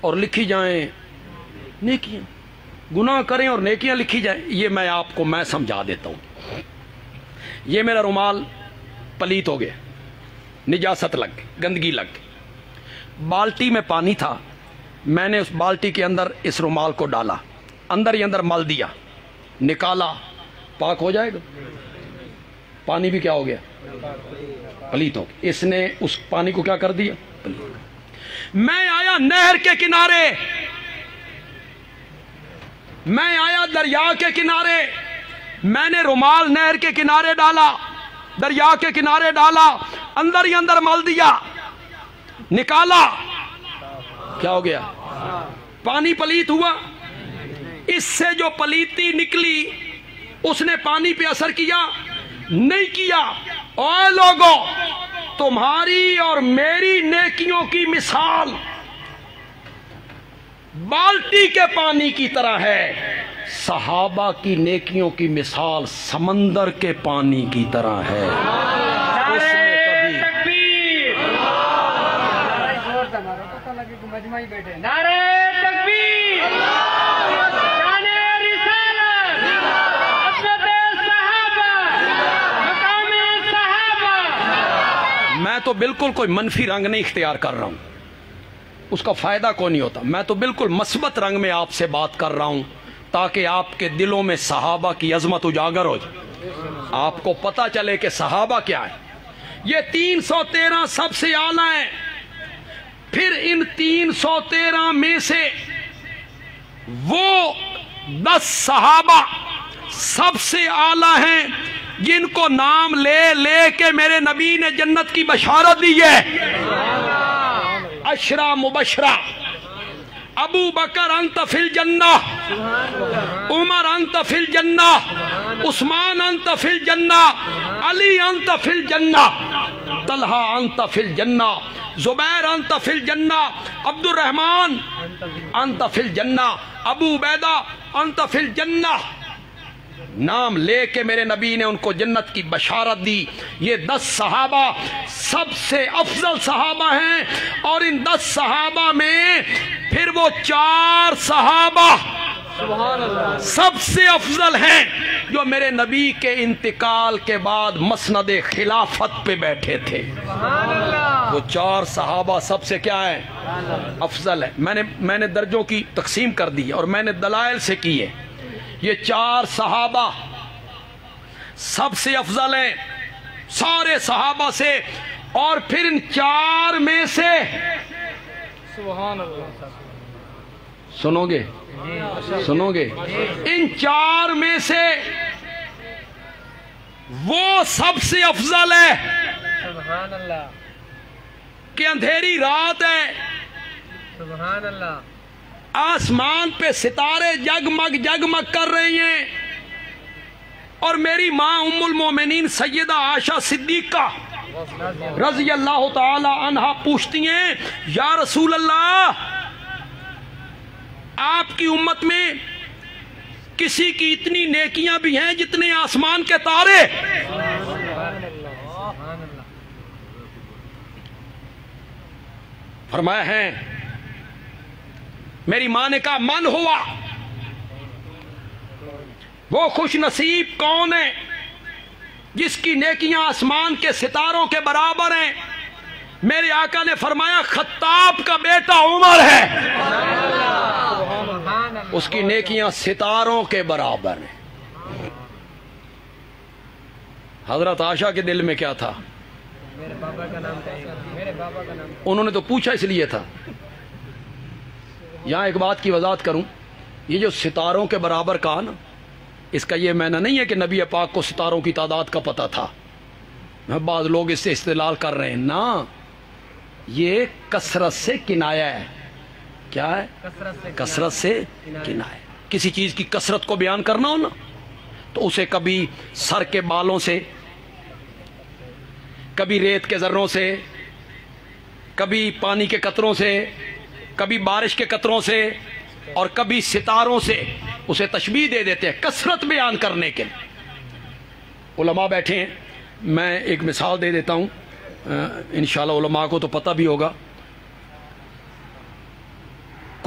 اور لکھی جائیں نیکیاں، گناہ کریں اور نیکیاں لکھی جائیں۔ یہ میں آپ کو میں سمجھا دیتا ہوں۔ یہ میرا رومال پلیت ہو گیا، نجاست لگ گئی، گندگی لگ گئی، بالٹی میں پانی تھا، میں نے اس بالٹی کے اندر اس رومال کو ڈالا، اندر ہی اندر مل دیا، نکالا، پاک ہو جائے گا؟ پانی بھی کیا ہو گیا؟ پلیت ہو گیا۔ اس نے اس پانی کو کیا کر دیا؟ پلیت۔ میں آیا نہر کے کنارے، میں آیا دریا کے کنارے، میں نے رومال نہر کے کنارے ڈالا، دریا کے کنارے ڈالا، اندر ہی اندر مل دیا، نکالا، کیا ہو گیا؟ پانی پلیت ہوا؟ اس سے جو پلیتی نکلی اس نے پانی پہ اثر کیا؟ نہیں کیا۔ اے لوگوں، تمہاری اور میری نیکیوں کی مثال بالٹی کے پانی کی طرح ہے، صحابہ کی نیکیوں کی مثال سمندر کے پانی کی طرح ہے۔ اس میں کبھی نعرہ تکبیر، شان رسالت، عظمت صحابہ، مقام صحابہ۔ میں تو بالکل کوئی منفی رنگ نہیں اختیار کر رہا ہوں، اس کا فائدہ کوئی نہیں ہوتا۔ میں تو بالکل مثبت رنگ میں آپ سے بات کر رہا ہوں تاکہ آپ کے دلوں میں صحابہ کی عظمت اجاگر ہو جائے، آپ کو پتہ چلے کہ صحابہ کیا ہے۔ یہ 313 سب سے اعلیٰ ہیں، پھر ان 313 میں سے وہ 10 صحابہ سب سے اعلیٰ ہیں جن کو نام لے لے کے میرے نبی نے جنت کی بشارت دی ہے۔ عشرہ مبشرہ، ابو بکر انت فی الجنہ، عمر انت فی الجنہ، عثمان انت فی الجنہ، علی انت فی الجنہ، طلحہ انت فی الجنہ، زبیر انت فی الجنہ، عبد الرحمن انت فی الجنہ، ابو عبیدہ انت فی الجنہ۔ نام لے کے میرے نبی نے ان کو جنت کی بشارت دی۔ یہ 10 صحابہ سب سے افضل صحابہ ہیں، اور ان 10 صحابہ میں پھر وہ 4 صحابہ سب سے افضل ہیں جو میرے نبی کے انتقال کے بعد مسند خلافت پہ بیٹھے تھے۔ وہ 4 صحابہ سب سے کیا ہے؟ افضل ہے۔ میں نے درجوں کی تقسیم کر دی اور میں نے دلائل سے کی ہے۔ یہ 4 صحابہ سب سے افضل ہیں سارے صحابہ سے، اور پھر ان 4 میں سے سنو گے ان 4 میں سے وہ سب سے افضل ہے کہ اندھیری رات ہے، سبحان اللہ، آسمان پہ ستارے جگمگ جگمگ کر رہے ہیں، اور میری ماں ام المومنین سیدہ عائشہ صدیقہ رضی اللہ تعالی عنہا پوچھتی ہیں، یا رسول اللہ، آپ کی امت میں کسی کی اتنی نیکیاں بھی ہیں جتنے آسمان کے تارے؟ فرمایا ہے، میری ماں نے کہا من ہوا، وہ خوش نصیب کون ہے جس کی نیکیاں آسمان کے ستاروں کے برابر ہیں؟ میرے آقا نے فرمایا خطاب کا بیٹا عمر ہے، اس کی نیکیاں ستاروں کے برابر ہیں۔ حضرت عائشہ کے دل میں کیا تھا؟ انہوں نے تو پوچھا اس لیے تھا۔ یہاں ایک بات کی وضاحت کروں، یہ جو ستاروں کے برابر کہا نا، اس کا یہ معنی نہیں ہے کہ نبی پاک کو ستاروں کی تعداد کا پتہ تھا۔ بعض لوگ اس سے استدلال کر رہے ہیں، نا، یہ کثرت سے کنایہ ہے۔ کیا ہے؟ کثرت سے کنایہ۔ کسی چیز کی کثرت کو بیان کرنا ہو نا تو اسے کبھی سر کے بالوں سے، کبھی ریت کے ذروں سے، کبھی پانی کے قطروں سے، کبھی بارش کے قطروں سے، اور کبھی ستاروں سے اسے تشبیہ دے دیتے ہیں کثرت بیان کرنے کے لیے۔ علماء بیٹھے ہیں، میں ایک مثال دے دیتا ہوں، انشاءاللہ علماء کو تو پتہ بھی ہوگا۔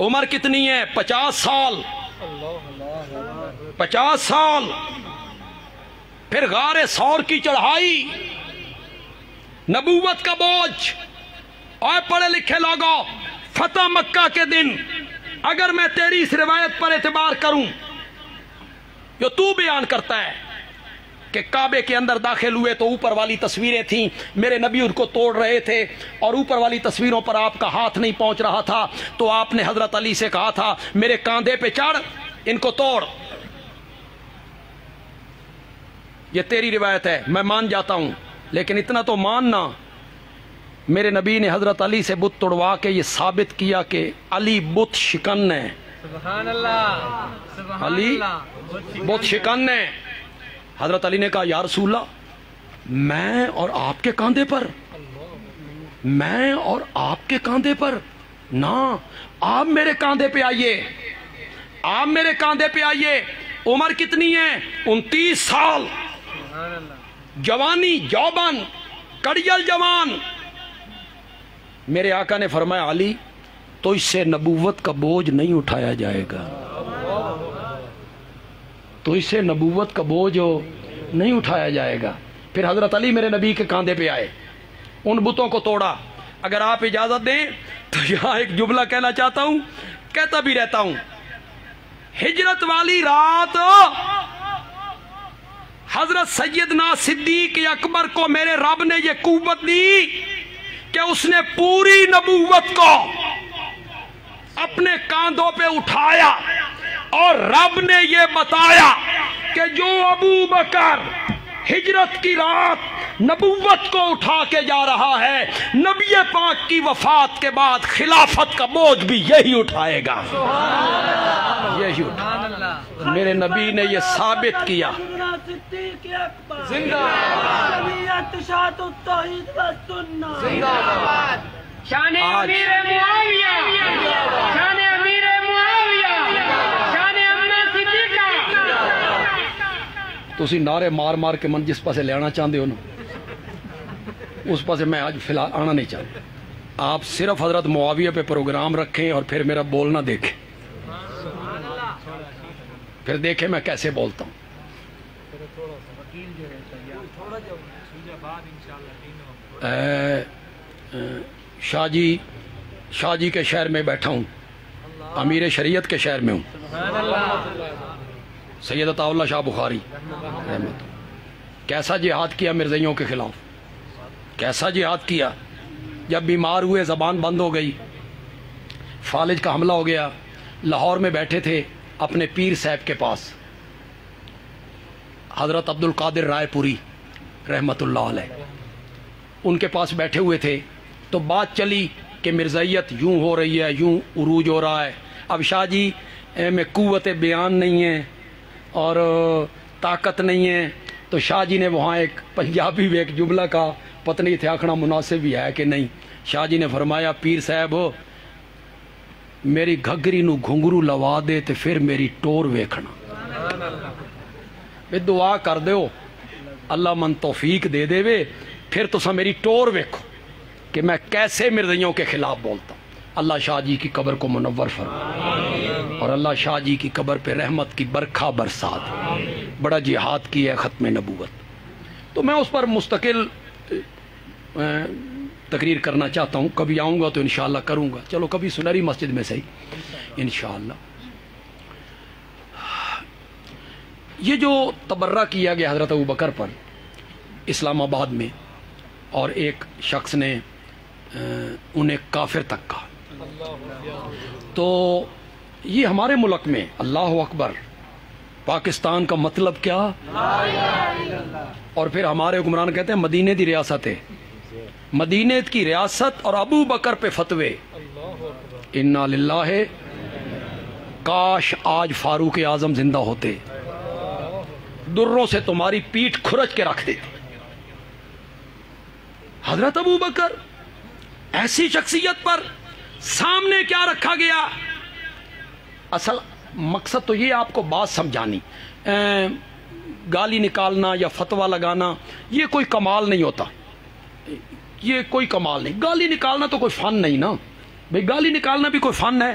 عمر کتنی ہے؟ 50 سال 50 سال پھر غار ثور کی چڑھائی، نبوت کا بوجھ۔ اور پڑھے لکھے لوگوں، فتح مکہ کے دن اگر میں تیری اس روایت پر اعتبار کروں جو تو بیان کرتا ہے کہ کعبے کے اندر داخل ہوئے تو اوپر والی تصویریں تھیں، میرے نبی ان کو توڑ رہے تھے اور اوپر والی تصویروں پر آپ کا ہاتھ نہیں پہنچ رہا تھا، تو آپ نے حضرت علی سے کہا تھا میرے کاندھے پہ چڑھ ان کو توڑ۔ یہ تیری روایت ہے، میں مان جاتا ہوں، لیکن اتنا تو ماننا میرے نبی نے حضرت علی سے بت توڑوا کے یہ ثابت کیا کہ علی بت شکن ہے۔ سبحان اللہ، علی بت شکن ہے۔ حضرت علی نے کہا یا رسول اللہ، میں اور آپ کے کاندھے پر، میں اور آپ کے کاندھے پر نہ، آپ میرے کاندھے پہ آئیے، آپ میرے کاندھے پہ آئیے۔ عمر کتنی ہے؟ 29 سال، جوانی، جوبن، کڑیل جوان۔ میرے آقا نے فرمایا علی تو اس سے نبوت کا بوجھ نہیں اٹھایا جائے گا، تو اس سے نبوت کا بوجھ نہیں اٹھایا جائے گا۔ پھر حضرت علی میرے نبی کے کاندھے پہ آئے، ان بتوں کو توڑا۔ اگر آپ اجازت دیں تو یہاں ایک جملہ کہنا چاہتا ہوں، کہتا بھی رہتا ہوں۔ ہجرت والی رات حضرت سیدنا صدیق اکبر کو میرے رب نے یہ قوت دی کہ اس نے پوری نبوت کو اپنے کاندھوں پہ اٹھایا، اور رب نے یہ بتایا کہ جو ابو بکر ہجرت کی رات نبوت کو اٹھا کے جا رہا ہے، نبی پاک کی وفات کے بعد خلافت کا بوجھ بھی یہی اٹھائے گا، یہی اٹھائے گا۔ میرے نبی نے یہ ثابت کیا۔ شان امیر معاویہ، شان امیر معاویہ، شان امنا صدیقہ۔ تسی نعرے مار مار کے من جس پاسے لے آنا چاہتے ہو نا، اس پاسے میں آج فی الحال آنا نہیں چاہتا۔ آپ صرف حضرت معاویہ پہ پروگرام رکھیں اور پھر میرا بولنا دیکھیں، پھر دیکھیں میں کیسے بولتا ہوں۔ شاہ جی کے شہر میں بیٹھا ہوں، امیر شریعت کے شہر میں ہوں، سید عطا اللہ شاہ بخاری رحمت۔ کیسا جہاد کیا مرزائیوں کے خلاف، کیسا جہاد کیا۔ جب بیمار ہوئے زبان بند ہو گئی، فالج کا حملہ ہو گیا، لاہور میں بیٹھے تھے اپنے پیر صاحب کے پاس، حضرت عبد القادر رائے پوری رحمت اللہ علیہ، ان کے پاس بیٹھے ہوئے تھے، تو بات چلی کہ مرزائیت یوں ہو رہی ہے، یوں عروج ہو رہا ہے۔ اب شاہ جی میں قوت بیان نہیں ہے اور طاقت نہیں ہے، تو شاہ جی نے وہاں ایک پنجابی میں ایک جملہ کا پتہ نہیں تھے آکھنا مناسب بھی ہے کہ نہیں۔ شاہ جی نے فرمایا پیر صاحب میری گھگری نو گھنگرو لوا دے تے پھر میری ٹور ویکھنا، بے دعا کر دیو اللہ من توفیق دے دے وے، پھر تو سا میری ٹور ویکھو کہ میں کیسے مرزائیوں کے خلاف بولتا ہوں۔ اللہ شاہ جی کی قبر کو منور فرمائے اور اللہ شاہ جی کی قبر پہ رحمت کی برکھا برسات۔ بڑا جہاد کی ہے ختم نبوت، تو میں اس پر مستقل تقریر کرنا چاہتا ہوں، کبھی آؤں گا تو انشاءاللہ کروں گا، چلو کبھی سنہری مسجد میں صحیح انشاءاللہ۔ یہ جو تبرہ کیا گیا حضرت ابوبکر پر اسلام آباد میں، اور ایک شخص نے انہیں کافر تک کہا، تو یہ ہمارے ملک میں اللہ اکبر، پاکستان کا مطلب کیا، اور پھر ہمارے حکمران کہتے ہیں مدینے دی ریاست ہے، مدینے کی ریاست اور ابو بکر پہ فتوے، انا للہ، کاش آج فاروق اعظم زندہ ہوتے، دروں سے تمہاری پیٹھ کھرچ کے رکھ دیتے۔ حضرت ابو بکر ایسی شخصیت پر سامنے کیا رکھا گیا؟ اصل مقصد تو یہ آپ کو بات سمجھانی، گالی نکالنا یا فتویٰ لگانا یہ کوئی کمال نہیں ہوتا، یہ کوئی کمال نہیں۔ گالی نکالنا تو کوئی فن نہیں نا بھئی، گالی نکالنا بھی کوئی فن ہے؟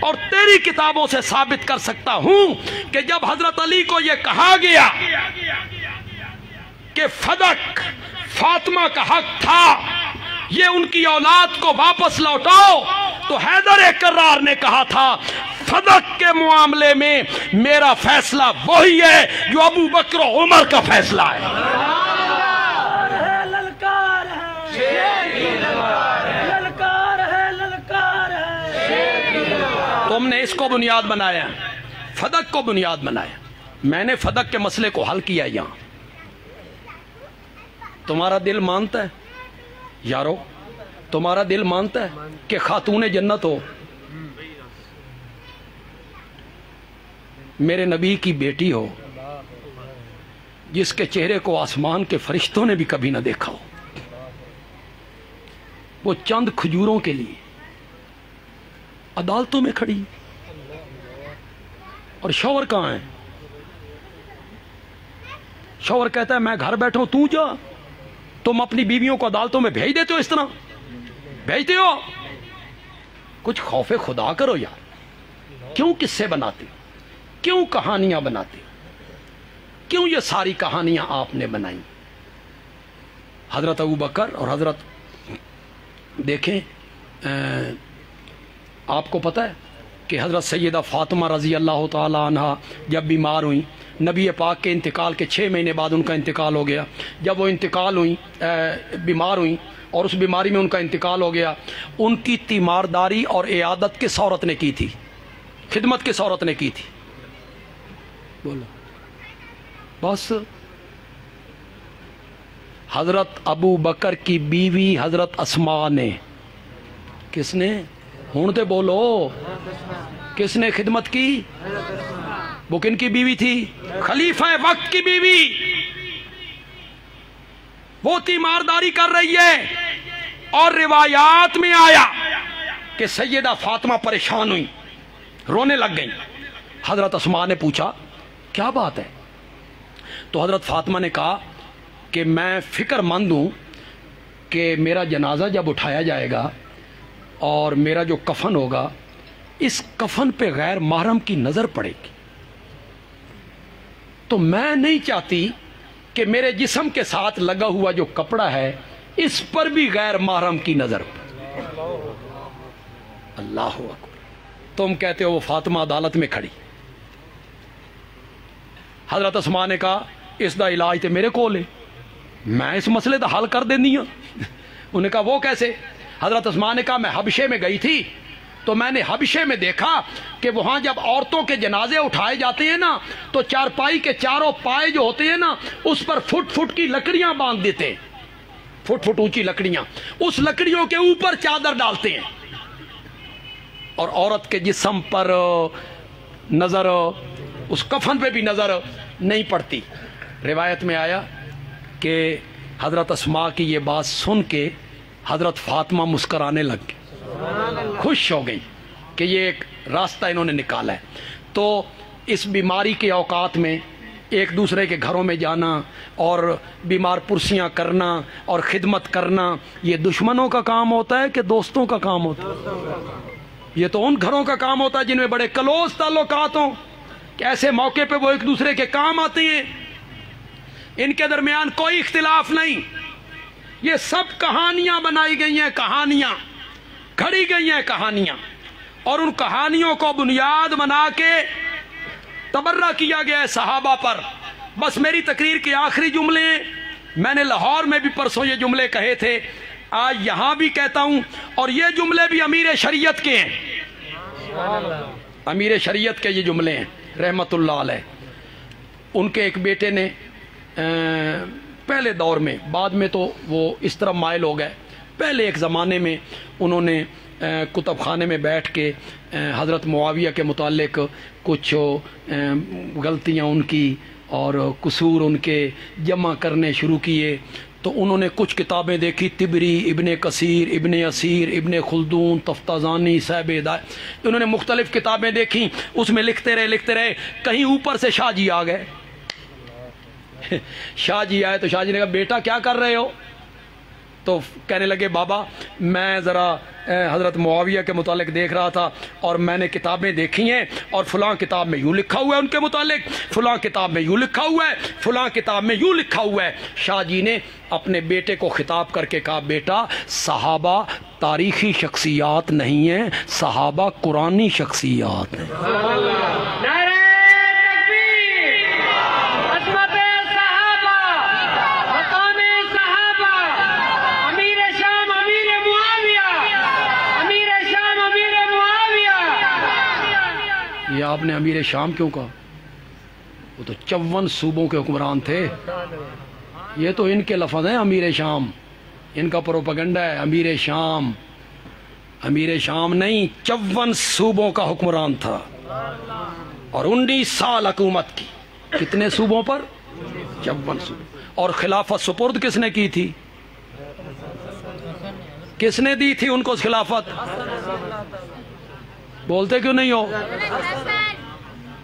اور تیری کتابوں سے ثابت کر سکتا ہوں کہ جب حضرت علی کو یہ کہا گیا کہ فدق فاطمہ کا حق تھا، یہ ان کی اولاد کو واپس لوٹاؤ، تو حیدر کرار نے کہا تھا فدق کے معاملے میں میرا فیصلہ وہی ہے جو ابو بکر و عمر کا فیصلہ ہے۔ للکار ہے، للکار ہے، للکار ہے۔ تم نے اس کو بنیاد بنایا، فدق کو بنیاد بنایا، میں نے فدق کے مسئلے کو حل کیا یہاں۔ تمہارا دل مانتا ہے یارو، تمہارا دل مانتا ہے کہ خاتون جنت ہو، میرے نبی کی بیٹی ہو، جس کے چہرے کو آسمان کے فرشتوں نے بھی کبھی نہ دیکھا ہو، وہ چند کھجوروں کے لیے عدالتوں میں کھڑی، اور شوہر کہاں ہے؟ شوہر کہتا ہے میں گھر بیٹھا ہوں، تو جا۔ تم اپنی بیویوں کو عدالتوں میں بھیج دیتے ہو، اس طرح بھیجتے ہو؟ کچھ خوف خدا کرو یار، کیوں قصے بناتے ہو؟ کیوں کہانیاں بناتے ہو؟ کیوں یہ ساری کہانیاں آپ نے بنائی؟ حضرت ابو بکر اور حضرت، دیکھیں آپ کو پتہ ہے کہ حضرت سیدہ فاطمہ رضی اللہ تعالی عنہ جب بیمار ہوئیں، نبی پاک کے انتقال کے 6 مہینے بعد ان کا انتقال ہو گیا۔ جب وہ انتقال ہوئیں، بیمار ہوئیں اور اس بیماری میں ان کا انتقال ہو گیا، ان کی تیمارداری اور عیادت کس عورت نے کی تھی؟ خدمت کس عورت نے کی تھی؟ بولو بس حضرت ابو بکر کی بیوی حضرت اسماء نے۔ کس نے؟ ہون تے بولو، کس نے خدمت کی؟ وہ کن کی بیوی تھی؟ خلیفہ وقت کی بیوی۔ وہ تیمارداری کر رہی ہے، اور روایات میں آیا کہ سیدہ فاطمہ پریشان ہوئی، رونے لگ گئیں۔ حضرت اسماء نے پوچھا کیا بات ہے؟ تو حضرت فاطمہ نے کہا کہ میں فکر مند ہوں کہ میرا جنازہ جب اٹھایا جائے گا اور میرا جو کفن ہوگا، اس کفن پہ غیر محرم کی نظر پڑے گی، تو میں نہیں چاہتی کہ میرے جسم کے ساتھ لگا ہوا جو کپڑا ہے اس پر بھی غیر محرم کی نظر پڑے۔ اللہ اکبر۔ تم کہتے ہو وہ فاطمہ عدالت میں کھڑی۔ حضرت اسماء نے کہا اس دا علاج تے میرے کو لے، میں اس مسئلے دا حل کر دینی ہوں۔ انہوں نے کہا وہ کیسے؟ حضرت اسماء نے کہا میں حبشے میں گئی تھی، تو میں نے حبشے میں دیکھا کہ وہاں جب عورتوں کے جنازے اٹھائے جاتے ہیں نا، تو چارپائی کے چاروں پائے جو ہوتے ہیں نا، اس پر فٹ فٹ کی لکڑیاں باندھ دیتے ہیں، فٹ فٹ اونچی لکڑیاں، اس لکڑیوں کے اوپر چادر ڈالتے ہیں، اور عورت کے جسم پر نظر، اس کفن پہ بھی نظر نہیں پڑتی۔ روایت میں آیا کہ حضرت اسماء کی یہ بات سن کے حضرت فاطمہ مسکرانے لگ گئی، خوش ہو گئی کہ یہ ایک راستہ انہوں نے نکالا ہے۔ تو اس بیماری کے اوقات میں ایک دوسرے کے گھروں میں جانا اور بیمار پرسیاں کرنا اور خدمت کرنا، یہ دشمنوں کا کام ہوتا ہے کہ دوستوں کا کام ہوتا ہے؟ یہ تو ان گھروں کا کام ہوتا ہے جن میں بڑے کلوز تعلقات ہوں، کہ ایسے موقع پہ وہ ایک دوسرے کے کام آتے ہیں، ان کے درمیان کوئی اختلاف نہیں۔ یہ سب کہانیاں بنائی گئی ہیں، کہانیاں گھڑی گئی ہیں، کہانیاں، اور ان کہانیوں کو بنیاد بنا کے تبرہ کیا گیا ہے صحابہ پر۔ بس میری تقریر کے آخری جملے ہیں، میں نے لاہور میں بھی پرسوں یہ جملے کہے تھے، آج یہاں بھی کہتا ہوں، اور یہ جملے بھی امیر شریعت کے ہیں، امیر شریعت کے یہ جملے ہیں رحمت اللہ علیہ۔ ان کے ایک بیٹے نے پہلے دور میں، بعد میں تو وہ اس طرح مائل ہو گئے، پہلے ایک زمانے میں انہوں نے کتب خانے میں بیٹھ کے حضرت معاویہ کے متعلق کچھ غلطیاں ان کی اور قصور ان کے جمع کرنے شروع کیے۔ تو انہوں نے کچھ کتابیں دیکھی، طبری، ابن کثیر، ابن اسیر، ابن خلدون، تفتازانی، صاحب ہدایت، انہوں نے مختلف کتابیں دیکھیں، اس میں لکھتے رہے، کہیں اوپر سے شاہ جی آ گئے۔ شاہ جی آئے تو شاہ جی نے کہا بیٹا کیا کر رہے ہو؟ تو کہنے لگے بابا میں ذرا حضرت معاویہ کے متعلق دیکھ رہا تھا اور میں نے کتابیں دیکھی ہیں اور فلاں کتاب میں یوں لکھا ہوا ہے ان کے متعلق، فلاں کتاب میں یوں لکھا ہوا ہے، فلاں کتاب میں یوں لکھا ہوا ہے۔ شاہ جی نے اپنے بیٹے کو خطاب کر کے کہا بیٹا صحابہ تاریخی شخصیات نہیں ہیں، صحابہ قرآنی شخصیات ہیں۔ نعرہ تکبیر، عظمت صحابہ، مقام صحابہ، امیر شام امیر معاویہ، امیر شام امیر معاویہ۔ یہ آپ نے امیر شام کیوں کہا؟ وہ تو 54 صوبوں کے حکمران تھے۔ یہ تو ان کے لفظ ہیں امیر شام، ان کا پروپیگنڈا ہے امیر شام۔ امیر شام نہیں، 54 صوبوں کا حکمران تھا اور 19 سال حکومت کی۔ کتنے صوبوں پر؟ 54 صوبوں۔ اور خلافت سپرد کس نے کی تھی؟ کس نے دی تھی ان کو خلافت؟ بولتے کیوں نہیں ہو؟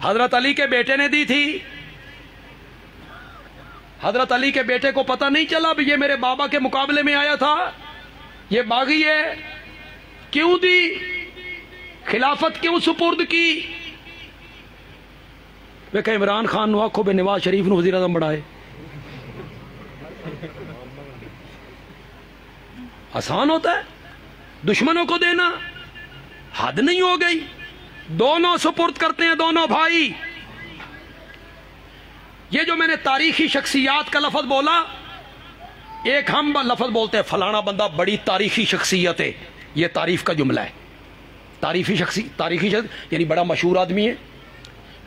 حضرت علی کے بیٹے نے دی تھی۔ حضرت علی کے بیٹے کو پتہ نہیں چلا بھی یہ میرے بابا کے مقابلے میں آیا تھا، یہ باغی ہے؟ کیوں دی؟ خلافت کیوں سپرد کی؟ ویکھیں عمران خان نو آکھو بے نواز شریف نو وزیر اعظم بڑھائے، آسان ہوتا ہے دشمنوں کو دینا؟ حد نہیں ہو گئی؟ دونوں سپرد کرتے ہیں، دونوں بھائی۔ یہ جو میں نے تاریخی شخصیات کا لفظ بولا، ایک ہم لفظ بولتے ہیں فلانا بندہ بڑی تاریخی شخصیت ہے، یہ تعریف کا جملہ ہے۔ تاریخی شخص یعنی بڑا مشہور آدمی ہے،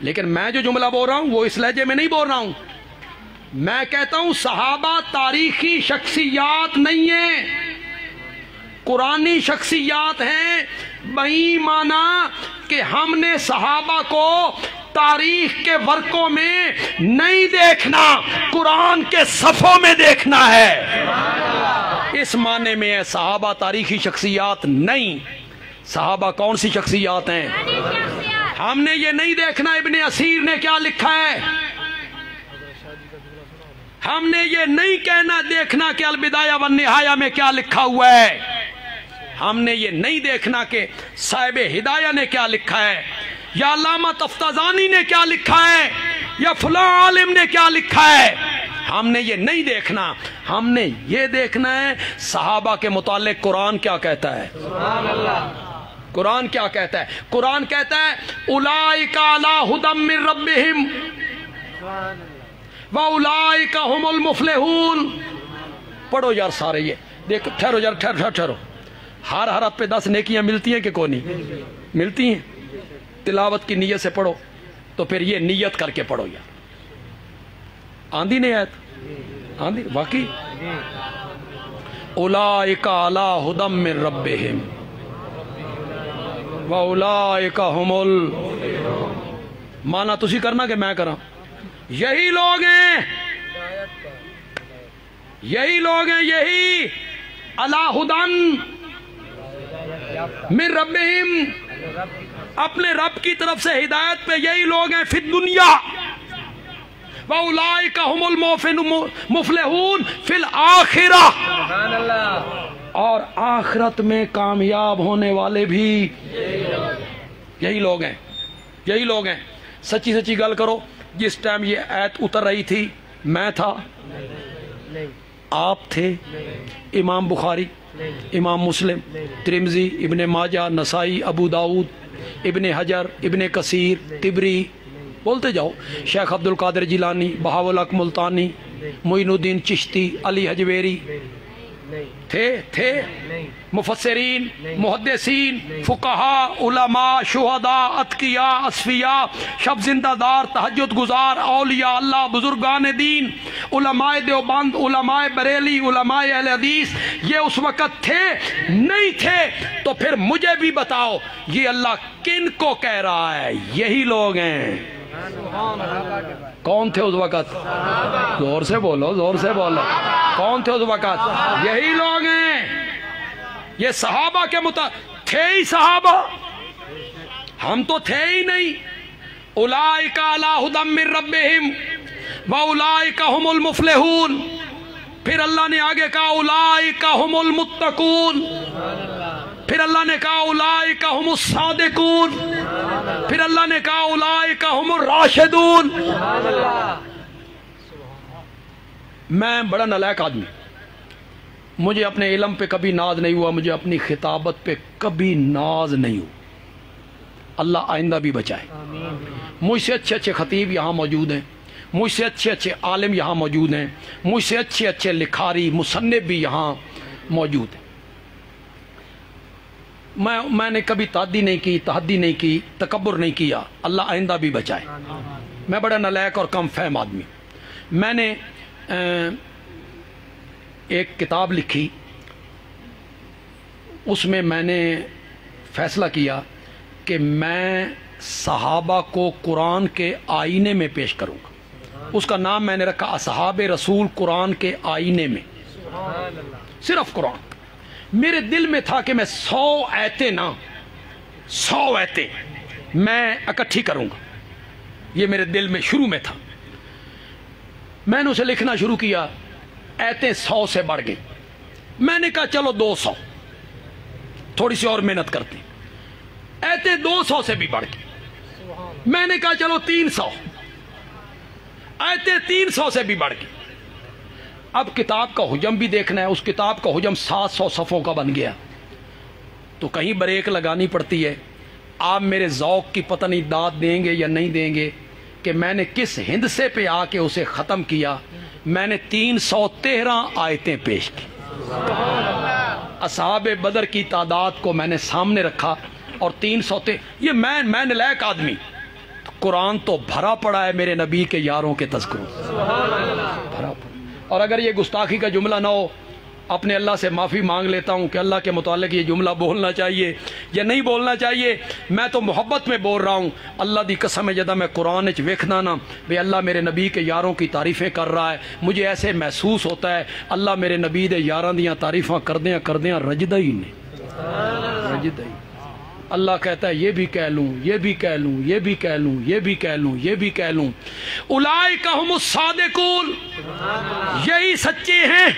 لیکن میں جو جملہ بول رہا ہوں وہ اس لہجے میں نہیں بول رہا ہوں۔ میں کہتا ہوں صحابہ تاریخی شخصیات نہیں ہیں، قرآنی شخصیات ہیں۔ بہی مانا کہ ہم نے صحابہ کو تاریخ کے ورقوں میں نہیں دیکھنا، قرآن کے صفوں میں دیکھنا ہے۔ اس معنی میں ہے صحابہ تاریخی شخصیات نہیں۔ صحابہ کون سی شخصیات ہیں؟ ہم نے یہ نہیں دیکھنا ابن اسیر نے کیا لکھا ہے، ہم نے یہ نہیں کہنا دیکھنا کہ البدایہ والنہایہ میں کیا لکھا ہوا ہے، ہم نے یہ نہیں دیکھنا کہ صاحب ہدایہ نے کیا لکھا ہے، یا علامہ تفتازانی نے کیا لکھا ہے، یا فلاں عالم نے کیا لکھا ہے۔ ہم نے یہ نہیں دیکھنا، ہم نے یہ دیکھنا ہے صحابہ کے متعلق قرآن کیا کہتا ہے۔ قرآن کیا کہتا ہے؟ قرآن کہتا ہے اولئک علی ھدی من ربہم واولئک ھم المفلحون۔ پڑھو یار سارے یہ دیکھ، ٹھہرو یار، ٹھہرو۔ ہر حرف پہ 10 نیکیاں ملتی ہیں کہ کوئی نہیں ملتی ہیں؟ تلاوت کی نیت سے پڑھو تو پھر یہ نیت کر کے پڑھو یار۔ آندھی نہیں آیت؟ آندھی واقعی۔ اولئک علی ھدی من ربہم واولئک ھم مانا تسی کرنا کہ میں کراں؟ یہی لوگ ہیں، یہی لوگ ہیں، یہی علی ھدی من ربہم، اپنے رب کی طرف سے ہدایت پہ یہی لوگ ہیں فی الدنیا، وَأُولَئِكَ هُمُ الْمُفْلِحُونَ فِي الْآخِرَةِ، اور آخرت میں کامیاب ہونے والے بھی یہی لوگ ہیں، یہی لوگ ہیں۔ سچی سچی گل کرو، جس ٹائم یہ آیت اتر رہی تھی میں تھا؟ آپ تھے؟ امام بخاری، امام مسلم، ترمذی، ابن ماجہ، نسائی، ابو داؤد، ابن حجر، ابن کثیر، طبری، بولتے جاؤ، شیخ عبد القادر جیلانی، بہاءالحق ملتانی، معین الدین چشتی، علی حجویری، تھے مفسرین، محدثین، فقہاء، علماء، شہداء، اتقیاء، اصفیاء، شب زندہ دار، تہجد گزار، اولیاء اللہ، بزرگان دین، علماء دیوبند، علماء بریلی، علماء اہل حدیث، یہ اس وقت تھے؟ نہیں تھے؟ تو پھر مجھے بھی بتاؤ یہ اللہ کن کو کہہ رہا ہے؟ یہی لوگ ہیں۔ کون تھے اس وقت؟ زور سے بولو، زور سے بولو، کون تھے اس وقت؟ یہی لوگ ہیں۔ یہ صحابہ کے تھے ہی صحابہ؟ ہم تو تھے ہی نہیں۔ اولئک علی ھدی من ربہم واولئک ھم المفلحون۔ پھر اللہ نے آگے کہا اولئک هم المتقون، پھر اللہ نے کہا اولئک هم الصادقون، پھر اللہ نے کہا اولئک هم الراشدون۔ میں بڑا نالائق آدمی، مجھے اپنے علم پہ کبھی ناز نہیں ہوا، مجھے اپنی خطابت پہ کبھی ناز نہیں ہوا، اللہ آئندہ بھی بچائے۔ مجھ سے اچھے اچھے خطیب یہاں موجود ہیں، مجھ سے اچھے اچھے عالم یہاں موجود ہیں، مجھ سے اچھے اچھے لکھاری مصنف بھی یہاں موجود ہیں۔ میں نے کبھی تعدی نہیں کی، تحدی نہیں کی، تکبر نہیں کیا، اللہ آئندہ بھی بچائے۔ میں بڑا نالائق اور کم فہم آدمی ہوں۔ میں نے ایک کتاب لکھی، اس میں نے فیصلہ کیا کہ میں صحابہ کو قرآن کے آئینے میں پیش کروں گا۔ اس کا نام میں نے رکھا اصحاب رسول قرآن کے آئینے میں، صرف قرآن۔ میرے دل میں تھا کہ میں 100 آیتیں میں اکٹھی کروں گا، یہ میرے دل میں شروع میں تھا۔ میں نے اسے لکھنا شروع کیا، آیتیں 100 سے بڑھ گئی۔ میں نے کہا چلو 200، تھوڑی سی اور محنت کرتے ہیں، آیتیں 200 سے بھی بڑھ گئی۔ میں نے کہا چلو 300، آیتیں 300 سے بھی بڑھ گئی۔ اب کتاب کا حجم بھی دیکھنا ہے، اس کتاب کا حجم 700 صفحوں کا بن گیا، تو کہیں بریک لگانی پڑتی ہے۔ آپ میرے ذوق کی پتہ نہیں داد دیں گے یا نہیں دیں گے کہ میں نے کس ہندسے پہ آ کے اسے ختم کیا۔ میں نے 313 آیتیں پیش کی، اصحاب بدر کی تعداد کو میں نے سامنے رکھا، اور 313 یہ میں نالائق آدمی، قرآن تو بھرا پڑا ہے میرے نبی کے یاروں کے تذکروں، بھرا پڑا۔ اور اگر یہ گستاخی کا جملہ نہ ہو، اپنے اللہ سے معافی مانگ لیتا ہوں کہ اللہ کے متعلق یہ جملہ بولنا چاہیے یا نہیں بولنا چاہیے۔ میں تو محبت میں بول رہا ہوں، اللہ دی قسم ہے جدہ میں قرآن وچ ویکھنا نا بے اللہ میرے نبی کے یاروں کی تعریفیں کر رہا ہے، مجھے ایسے محسوس ہوتا ہے اللہ میرے نبی دے یاراں دیاں تعریفاں کردیاں رجدہ ہی نہیں، رجدہ ہی۔ اللہ کہتا ہے یہ بھی کہہ لوں، یہ بھی کہہ لوں، یہ بھی کہہ لوں، یہ بھی کہہ لوں، یہ بھی کہہ لوں۔ اولئک هم الصادقون، یہی سچے ہیں۔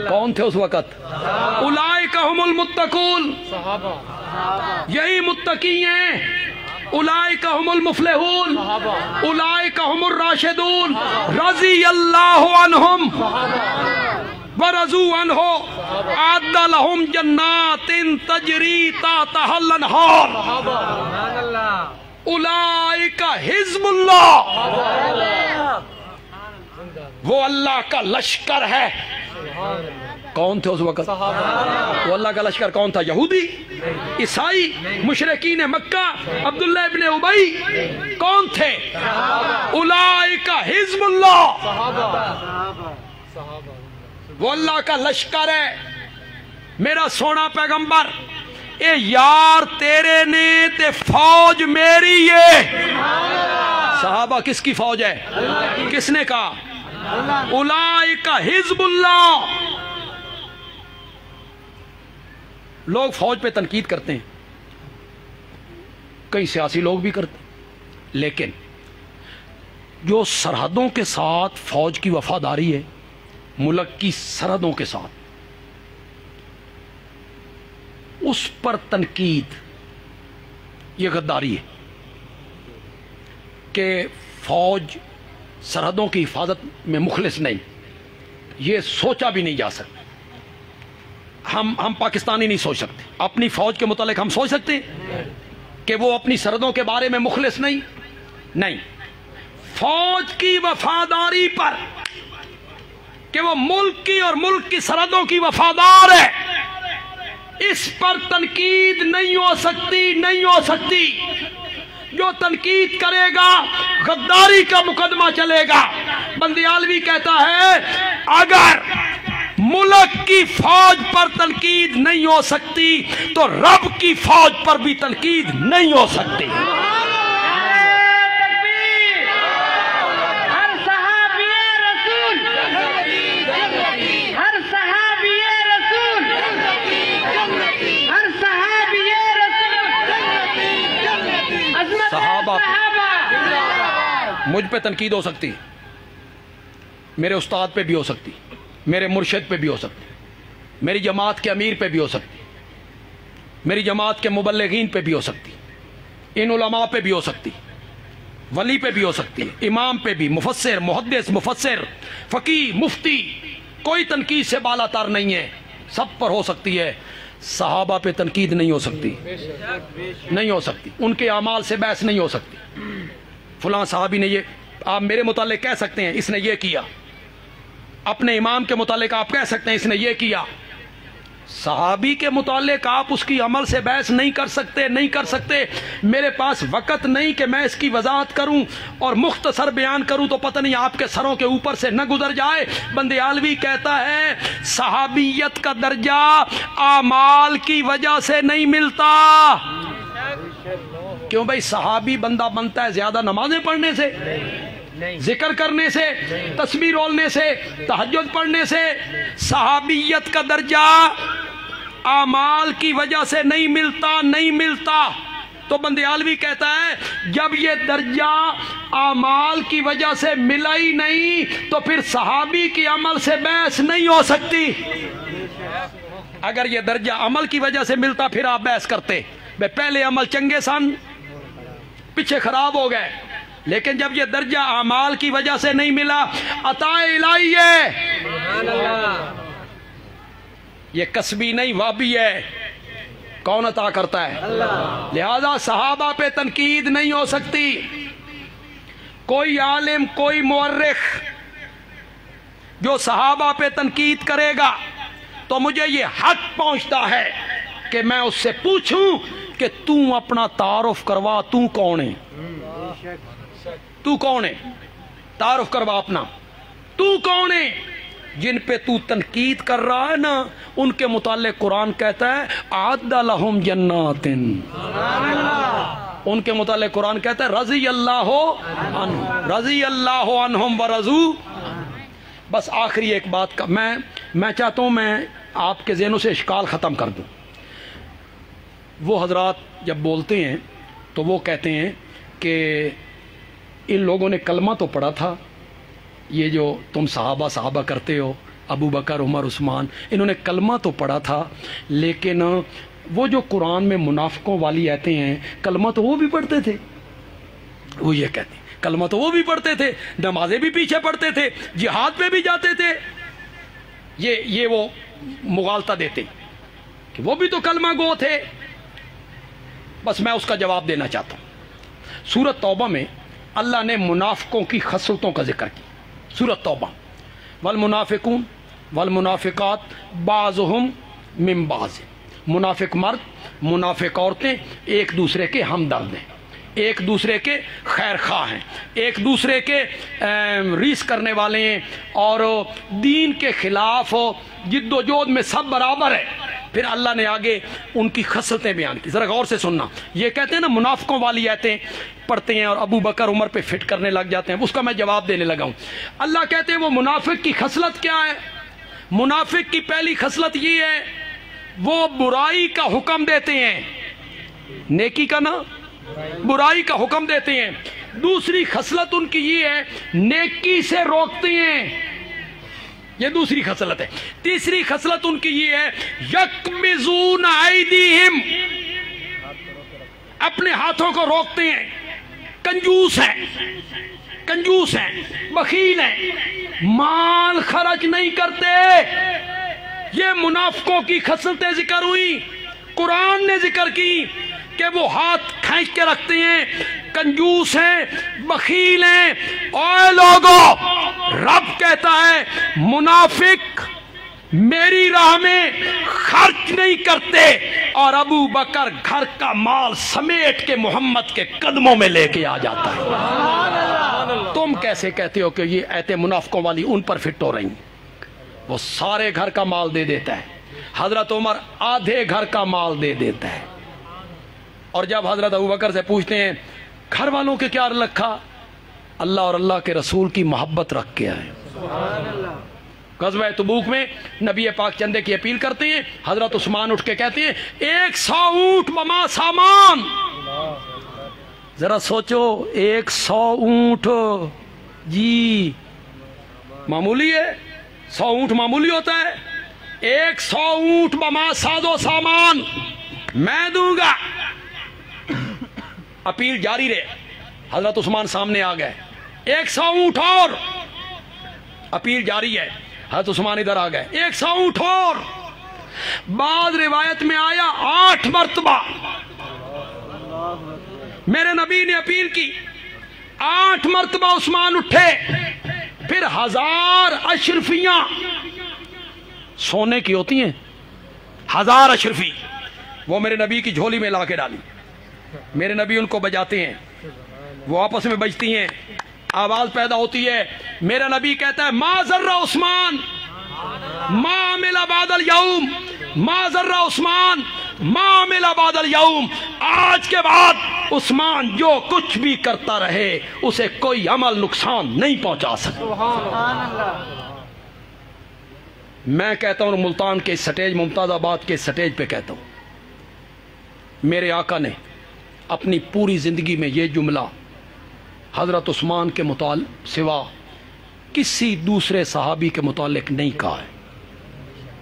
کون تھے اس وقت؟ اولئک هم المتقون، یہی متقی ہیں۔ اولئک هم المفلحون، اولئک هم الراشدون، رضی اللہ عنہم ورضوا عنہ، اعد لهم جنات تجری تحتها الانہار، اولئک حزب اللہ، وہ اللہ کا لشکر ہے۔ کون تھے اس وقت؟ وہ اللہ کا لشکر کون تھا؟ یہودی، عیسائی، مشرکین مکہ، عبداللہ ابن ابی، کون تھے؟ اولئک حزب اللہ، وہ اللہ کا لشکر ہے۔ میرا سونا پیغمبر اے یار تیرے نے تے فوج میری ہے۔ صحابہ کس کی فوج ہے؟ کس نے کہا؟ اولئک حزب اللہ۔ لوگ فوج پہ تنقید کرتے ہیں، کئی سیاسی لوگ بھی کرتے ہیں، لیکن جو سرحدوں کے ساتھ فوج کی وفاداری ہے، ملک کی سرحدوں کے ساتھ، اس پر تنقید یہ غداری ہے کہ فوج سرحدوں کی حفاظت میں مخلص نہیں، یہ سوچا بھی نہیں جا سکتا۔ ہم پاکستانی نہیں سوچ سکتے، اپنی فوج کے متعلق ہم سوچ سکتے ہیں کہ وہ اپنی سرحدوں کے بارے میں مخلص نہیں، فوج کی وفاداری پر کہ وہ ملک کی اور ملک کی سرحدوں کی وفادار ہے، اس پر تنقید نہیں ہو سکتی۔ جو تنقید کرے گا غداری کا مقدمہ چلے گا۔ بندیالوی کہتا ہے اگر ملک کی فوج پر تنقید نہیں ہو سکتی تو رب کی فوج پر بھی تنقید نہیں ہو سکتی۔ صحابہ مجھ پہ تنقید ہو سکتی، میرے استاد پہ بھی ہو سکتی، میرے مرشد پہ بھی ہو سکتی، میری جماعت کے امیر پہ بھی ہو سکتی، میری جماعت کے مبلغین پہ بھی ہو سکتی، ان علماء پہ بھی ہو سکتی، ولی پہ بھی ہو سکتی ہے، امام پہ بھی، مفسر، محدث، مفسر، فقیہ، مفتی، کوئی تنقید سے بالا تر نہیں ہے، سب پر ہو سکتی ہے۔ صحابہ پہ تنقید نہیں ہو سکتی، نہیں ہو سکتی، ان کے اعمال سے بحث نہیں ہو سکتی۔ فلاں صحابی نے یہ، آپ میرے متعلق کہہ سکتے ہیں اس نے یہ کیا، اپنے امام کے متعلق آپ کہہ سکتے ہیں اس نے یہ کیا، صحابی کے متعلق آپ اس کی عمل سے بحث نہیں کر سکتے، نہیں کر سکتے۔ میرے پاس وقت نہیں کہ میں اس کی وضاحت کروں اور مختصر بیان کروں تو پتہ نہیں آپ کے سروں کے اوپر سے نہ گزر جائے۔ بندیالوی کہتا ہے صحابیت کا درجہ اعمال کی وجہ سے نہیں ملتا۔ کیوں بھائی؟ صحابی بندہ بنتا ہے زیادہ نمازیں پڑھنے سے، ذکر کرنے سے، تسبیح رولنے سے، تہجد پڑھنے سے۔ صحابیت کا درجہ اعمال کی وجہ سے نہیں ملتا، نہیں ملتا۔ تو بندیالوی کہتا ہے جب یہ درجہ اعمال کی وجہ سے ملا ہی نہیں تو پھر صحابی کی عمل سے بحث نہیں ہو سکتی۔ اگر یہ درجہ عمل کی وجہ سے ملتا پھر آپ بحث کرتے، پہلے عمل چنگے سن، پیچھے خراب ہو گئے، لیکن جب یہ درجہ اعمال کی وجہ سے نہیں ملا، عطا الہی ہے، یہ کسبی نہیں وابی ہے۔ کون عطا کرتا ہے؟ لہذا صحابہ پہ تنقید نہیں ہو سکتی۔ کوئی عالم، کوئی مورخ جو صحابہ پہ تنقید کرے گا تو مجھے یہ حق پہنچتا ہے کہ میں اس سے پوچھوں کہ تو اپنا تعارف کروا، تو کون ہے؟ تو کون ہے؟ تعارف کروا اپنا، تو کون ہے؟ جن پہ تو تنقید کر رہا ہے نا ان کے متعلق قرآن کہتا ہے اعد لہم جنات، ان کے متعلق قرآن کہتا ہے رضی اللہ عنہم، رضی اللہ عنہم ورضوا۔ بس آخری ایک بات کا میں چاہتا ہوں میں آپ کے ذہنوں سے اشکال ختم کر دوں۔ وہ حضرات جب بولتے ہیں تو وہ کہتے ہیں کہ ان لوگوں نے کلمہ تو پڑھا تھا، یہ جو تم صحابہ کرتے ہو، ابو بکر، عمر، عثمان، انہوں نے کلمہ تو پڑھا تھا، لیکن وہ جو قرآن میں منافقوں والی آیتیں ہیں کلمہ تو وہ بھی پڑھتے تھے۔ وہ یہ کہتے ہیں کلمہ تو وہ بھی پڑھتے تھے، نمازیں بھی پیچھے پڑھتے تھے، جہاد پہ بھی جاتے تھے۔ یہ وہ مغالطہ دیتے کہ وہ بھی تو کلمہ گو تھے۔ بس میں اس کا جواب دینا چاہتا ہوں۔ سورۃ توبہ میں اللہ نے منافقوں کی خصلتوں کا ذکر کیا۔ سورۃ توبہ، والمنافقون والمنافقات بعضهم من بعض، منافق مرد، منافق عورتیں ایک دوسرے کے ہمدرد ہیں، ایک دوسرے کے خیر خواہ ہیں، ایک دوسرے کے ریس کرنے والے ہیں، اور دین کے خلاف جد و جہد میں سب برابر ہے۔ پھر اللہ نے آگے ان کی خصلتیں بیان کی، ذرا غور سے سننا۔ یہ کہتے ہیں نا منافقوں والی آیتیں پڑھتے ہیں اور ابو بکر عمر پہ فٹ کرنے لگ جاتے ہیں، اس کا میں جواب دینے لگا ہوں۔ اللہ کہتے ہیں وہ منافق کی خصلت کیا ہے؟ منافق کی پہلی خصلت یہ ہے وہ برائی کا حکم دیتے ہیں، نیکی کا نہ برائی کا حکم دیتے ہیں۔ دوسری خصلت ان کی یہ ہے نیکی سے روکتے ہیں، یہ دوسری خصلت ہے۔ تیسری خصلت ان کی یہ ہے یکمزون ایدیہم، اپنے ہاتھوں کو روکتے ہیں، کنجوس ہیں، کنجوس ہیں، بخیل ہیں، مال خرچ نہیں کرتے۔ یہ منافقوں کی خصلتیں ذکر ہوئی، قرآن نے ذکر کی کہ وہ ہاتھ کھینچ کے رکھتے ہیں، کنجوس ہیں، بخیل ہیں۔ اے لوگو، رب کہتا ہے منافق میری راہ میں خرچ نہیں کرتے، اور ابو بکر گھر کا مال سمیٹ کے محمد کے قدموں میں لے کے آ جاتا ہے۔ تم کیسے کہتے ہو کہ یہ ایتے منافقوں والی ان پر فٹ ہو رہی ہیں؟ وہ سارے گھر کا مال دے دیتا ہے، حضرت عمر آدھے گھر کا مال دے دیتا ہے، اور جب حضرت ابوبکر سے پوچھتے ہیں گھر والوں کے کیا رکھا؟ اللہ اور اللہ کے رسول کی محبت رکھ کے آئے۔ غزوہ تبوک میں نبی پاک چندے کی اپیل کرتے ہیں، حضرت عثمان اٹھ کے کہتے ہیں 100 اونٹ وما سامان۔ ذرا سوچو 100 اونٹ، جی معمولی ہے؟ 100 اونٹ معمولی ہوتا ہے؟ 100 اونٹ بما ساز و سامان میں دوں گا۔ اپیل جاری رہے، حضرت عثمان سامنے آ گئے، 100 اونٹ اور، اپیل جاری ہے، حضرت عثمان ادھر آ گئے، 100 اونٹ اور۔ بعض روایت میں آیا 8 مرتبہ میرے نبی نے اپیل کی، 8 مرتبہ عثمان اٹھے، پھر 1000 اشرفیاں سونے کی ہوتی ہیں، 1000 اشرفی وہ میرے نبی کی جھولی میں لا کے ڈالی، میرے نبی ان کو بجاتے ہیں، وہ آپس میں بجتی ہیں، آواز پیدا ہوتی ہے، میرا نبی کہتا ہے ما ذرہ عثمان ما عمل بعد اليوم، ما ذرہ عثمان ما عمل بعد اليوم، آج کے بعد عثمان جو کچھ بھی کرتا رہے اسے کوئی عمل نقصان نہیں پہنچا سکتا۔ میں کہتا ہوں ملتان کے سٹیج، ممتاز آباد کے سٹیج پہ کہتا ہوں، میرے آقا نے اپنی پوری زندگی میں یہ جملہ حضرت عثمان کے متعلق سوا کسی دوسرے صحابی کے متعلق نہیں کہا ہے۔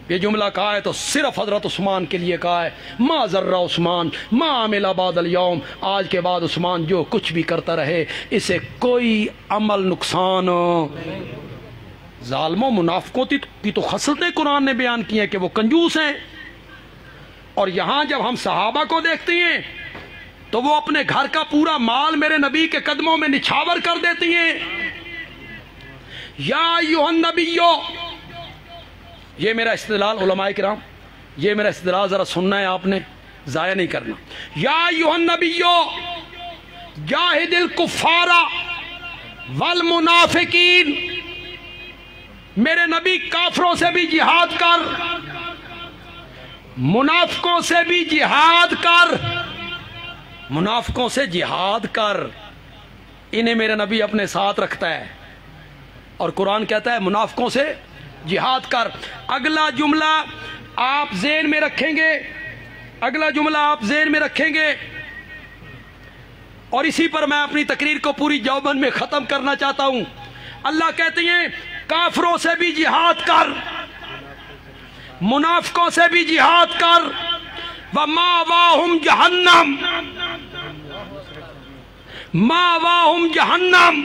یہ جملہ کہا ہے تو صرف حضرت عثمان کے لیے کہا ہے، ما ذرہ عثمان ما عمل بعد اليوم، آج کے بعد عثمان جو کچھ بھی کرتا رہے اسے کوئی عمل نقصان۔ ظالموں منافقوں کی تو خصلتیں قرآن نے بیان کی ہیں کہ وہ کنجوس ہیں، اور یہاں جب ہم صحابہ کو دیکھتے ہیں تو وہ اپنے گھر کا پورا مال میرے نبی کے قدموں میں نچھاور کر دیتی ہیں۔ یا ایھا النبیو، یہ میرا استدلال علماء کرام، یہ میرا استدلال ذرا سننا ہے آپ نے، ضائع نہیں کرنا۔ یا ایھا النبیو جاہد الکفار والمنافقین، میرے نبی کافروں سے بھی جہاد کر، منافقوں سے بھی جہاد کر، منافقوں سے جہاد کر، انہیں میرا نبی اپنے ساتھ رکھتا ہے، اور قرآن کہتا ہے منافقوں سے جہاد کر۔ اگلا جملہ آپ ذہن میں رکھیں گے، اگلا جملہ آپ ذہن میں رکھیں گے، اور اسی پر میں اپنی تقریر کو پوری جوبن میں ختم کرنا چاہتا ہوں۔ اللہ کہتے ہیں کافروں سے بھی جہاد کر، منافقوں سے بھی جہاد کر، وَمَأْوَاهُمْ جَهَنَّمْ، مَأْوَاهُمْ جَهَنَّمْ،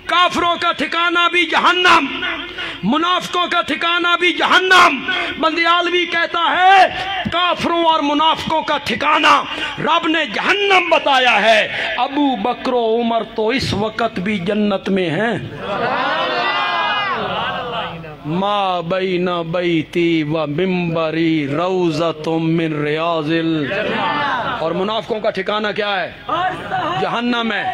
کافروں کا ٹھکانہ بھی جہنم، منافقوں کا ٹھکانہ بھی جہنم۔ بندیالوی کہتا ہے کافروں اور منافقوں کا ٹھکانہ رب نے جہنم بتایا ہے، ابو بکر و عمر تو اس وقت بھی جنت میں ہیں۔ ما بین بیتی و ممبری روضۃ من ریاض الجنہ، اور منافقوں کا ٹھکانہ کیا ہے؟ جہنم ہے۔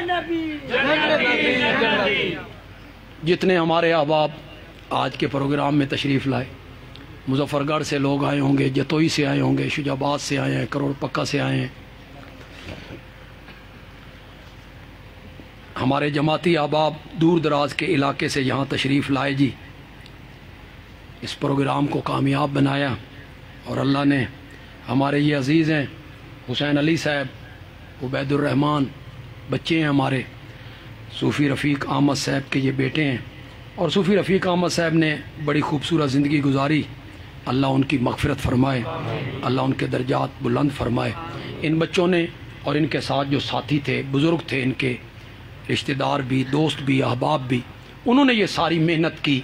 جتنے ہمارے احباب آج کے پروگرام میں تشریف لائے، مظفر گڑھ سے لوگ آئے ہوں گے، جتوئی سے آئے ہوں گے، شجاع آباد سے آئے ہیں، کروڑ پکا سے آئے ہیں، ہمارے جماعتی احباب دور دراز کے علاقے سے یہاں تشریف لائے جی، اس پروگرام کو کامیاب بنایا، اور اللہ نے ہمارے یہ عزیز ہیں حسین علی صاحب، عبید الرحمان بچے ہیں ہمارے، صوفی رفیق احمد صاحب کے یہ بیٹے ہیں، اور صوفی رفیق احمد صاحب نے بڑی خوبصورت زندگی گزاری، اللہ ان کی مغفرت فرمائے، اللہ ان کے درجات بلند فرمائے۔ ان بچوں نے اور ان کے ساتھ جو ساتھی تھے، بزرگ تھے، ان کے رشتہ دار بھی، دوست بھی، احباب بھی، انہوں نے یہ ساری محنت کی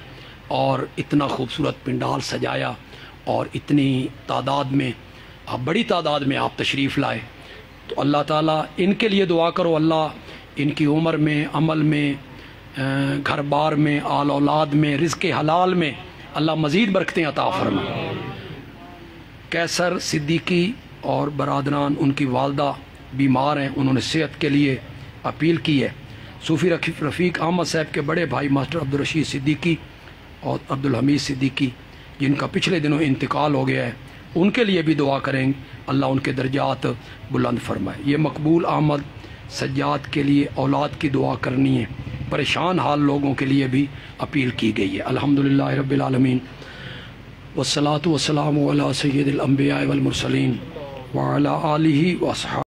اور اتنا خوبصورت پنڈال سجایا، اور اتنی تعداد میں، بڑی تعداد میں آپ تشریف لائے، تو اللہ تعالیٰ ان کے لیے دعا کرو، اللہ ان کی عمر میں، عمل میں، گھر بار میں، آل اولاد میں، رزق حلال میں اللہ مزید برکتیں عطا فرمائے۔ کیسر صدیقی اور برادران، ان کی والدہ بیمار ہیں، انہوں نے صحت کے لیے اپیل کی ہے۔ صوفی رفیق احمد صاحب کے بڑے بھائی ماسٹر عبدالرشید صدیقی اور عبدالحمید صدیقی، جن کا پچھلے دنوں انتقال ہو گیا ہے، ان کے لیے بھی دعا کریں گے، اللہ ان کے درجات بلند فرمائے۔ یہ مقبول احمد سجاد کے لیے اولاد کی دعا کرنی ہے، پریشان حال لوگوں کے لیے بھی اپیل کی گئی ہے۔ الحمدللہ رب العالمین، والصلاة والسلام علی سید الانبیاء والمرسلین وعلی آلہ واصحابہ۔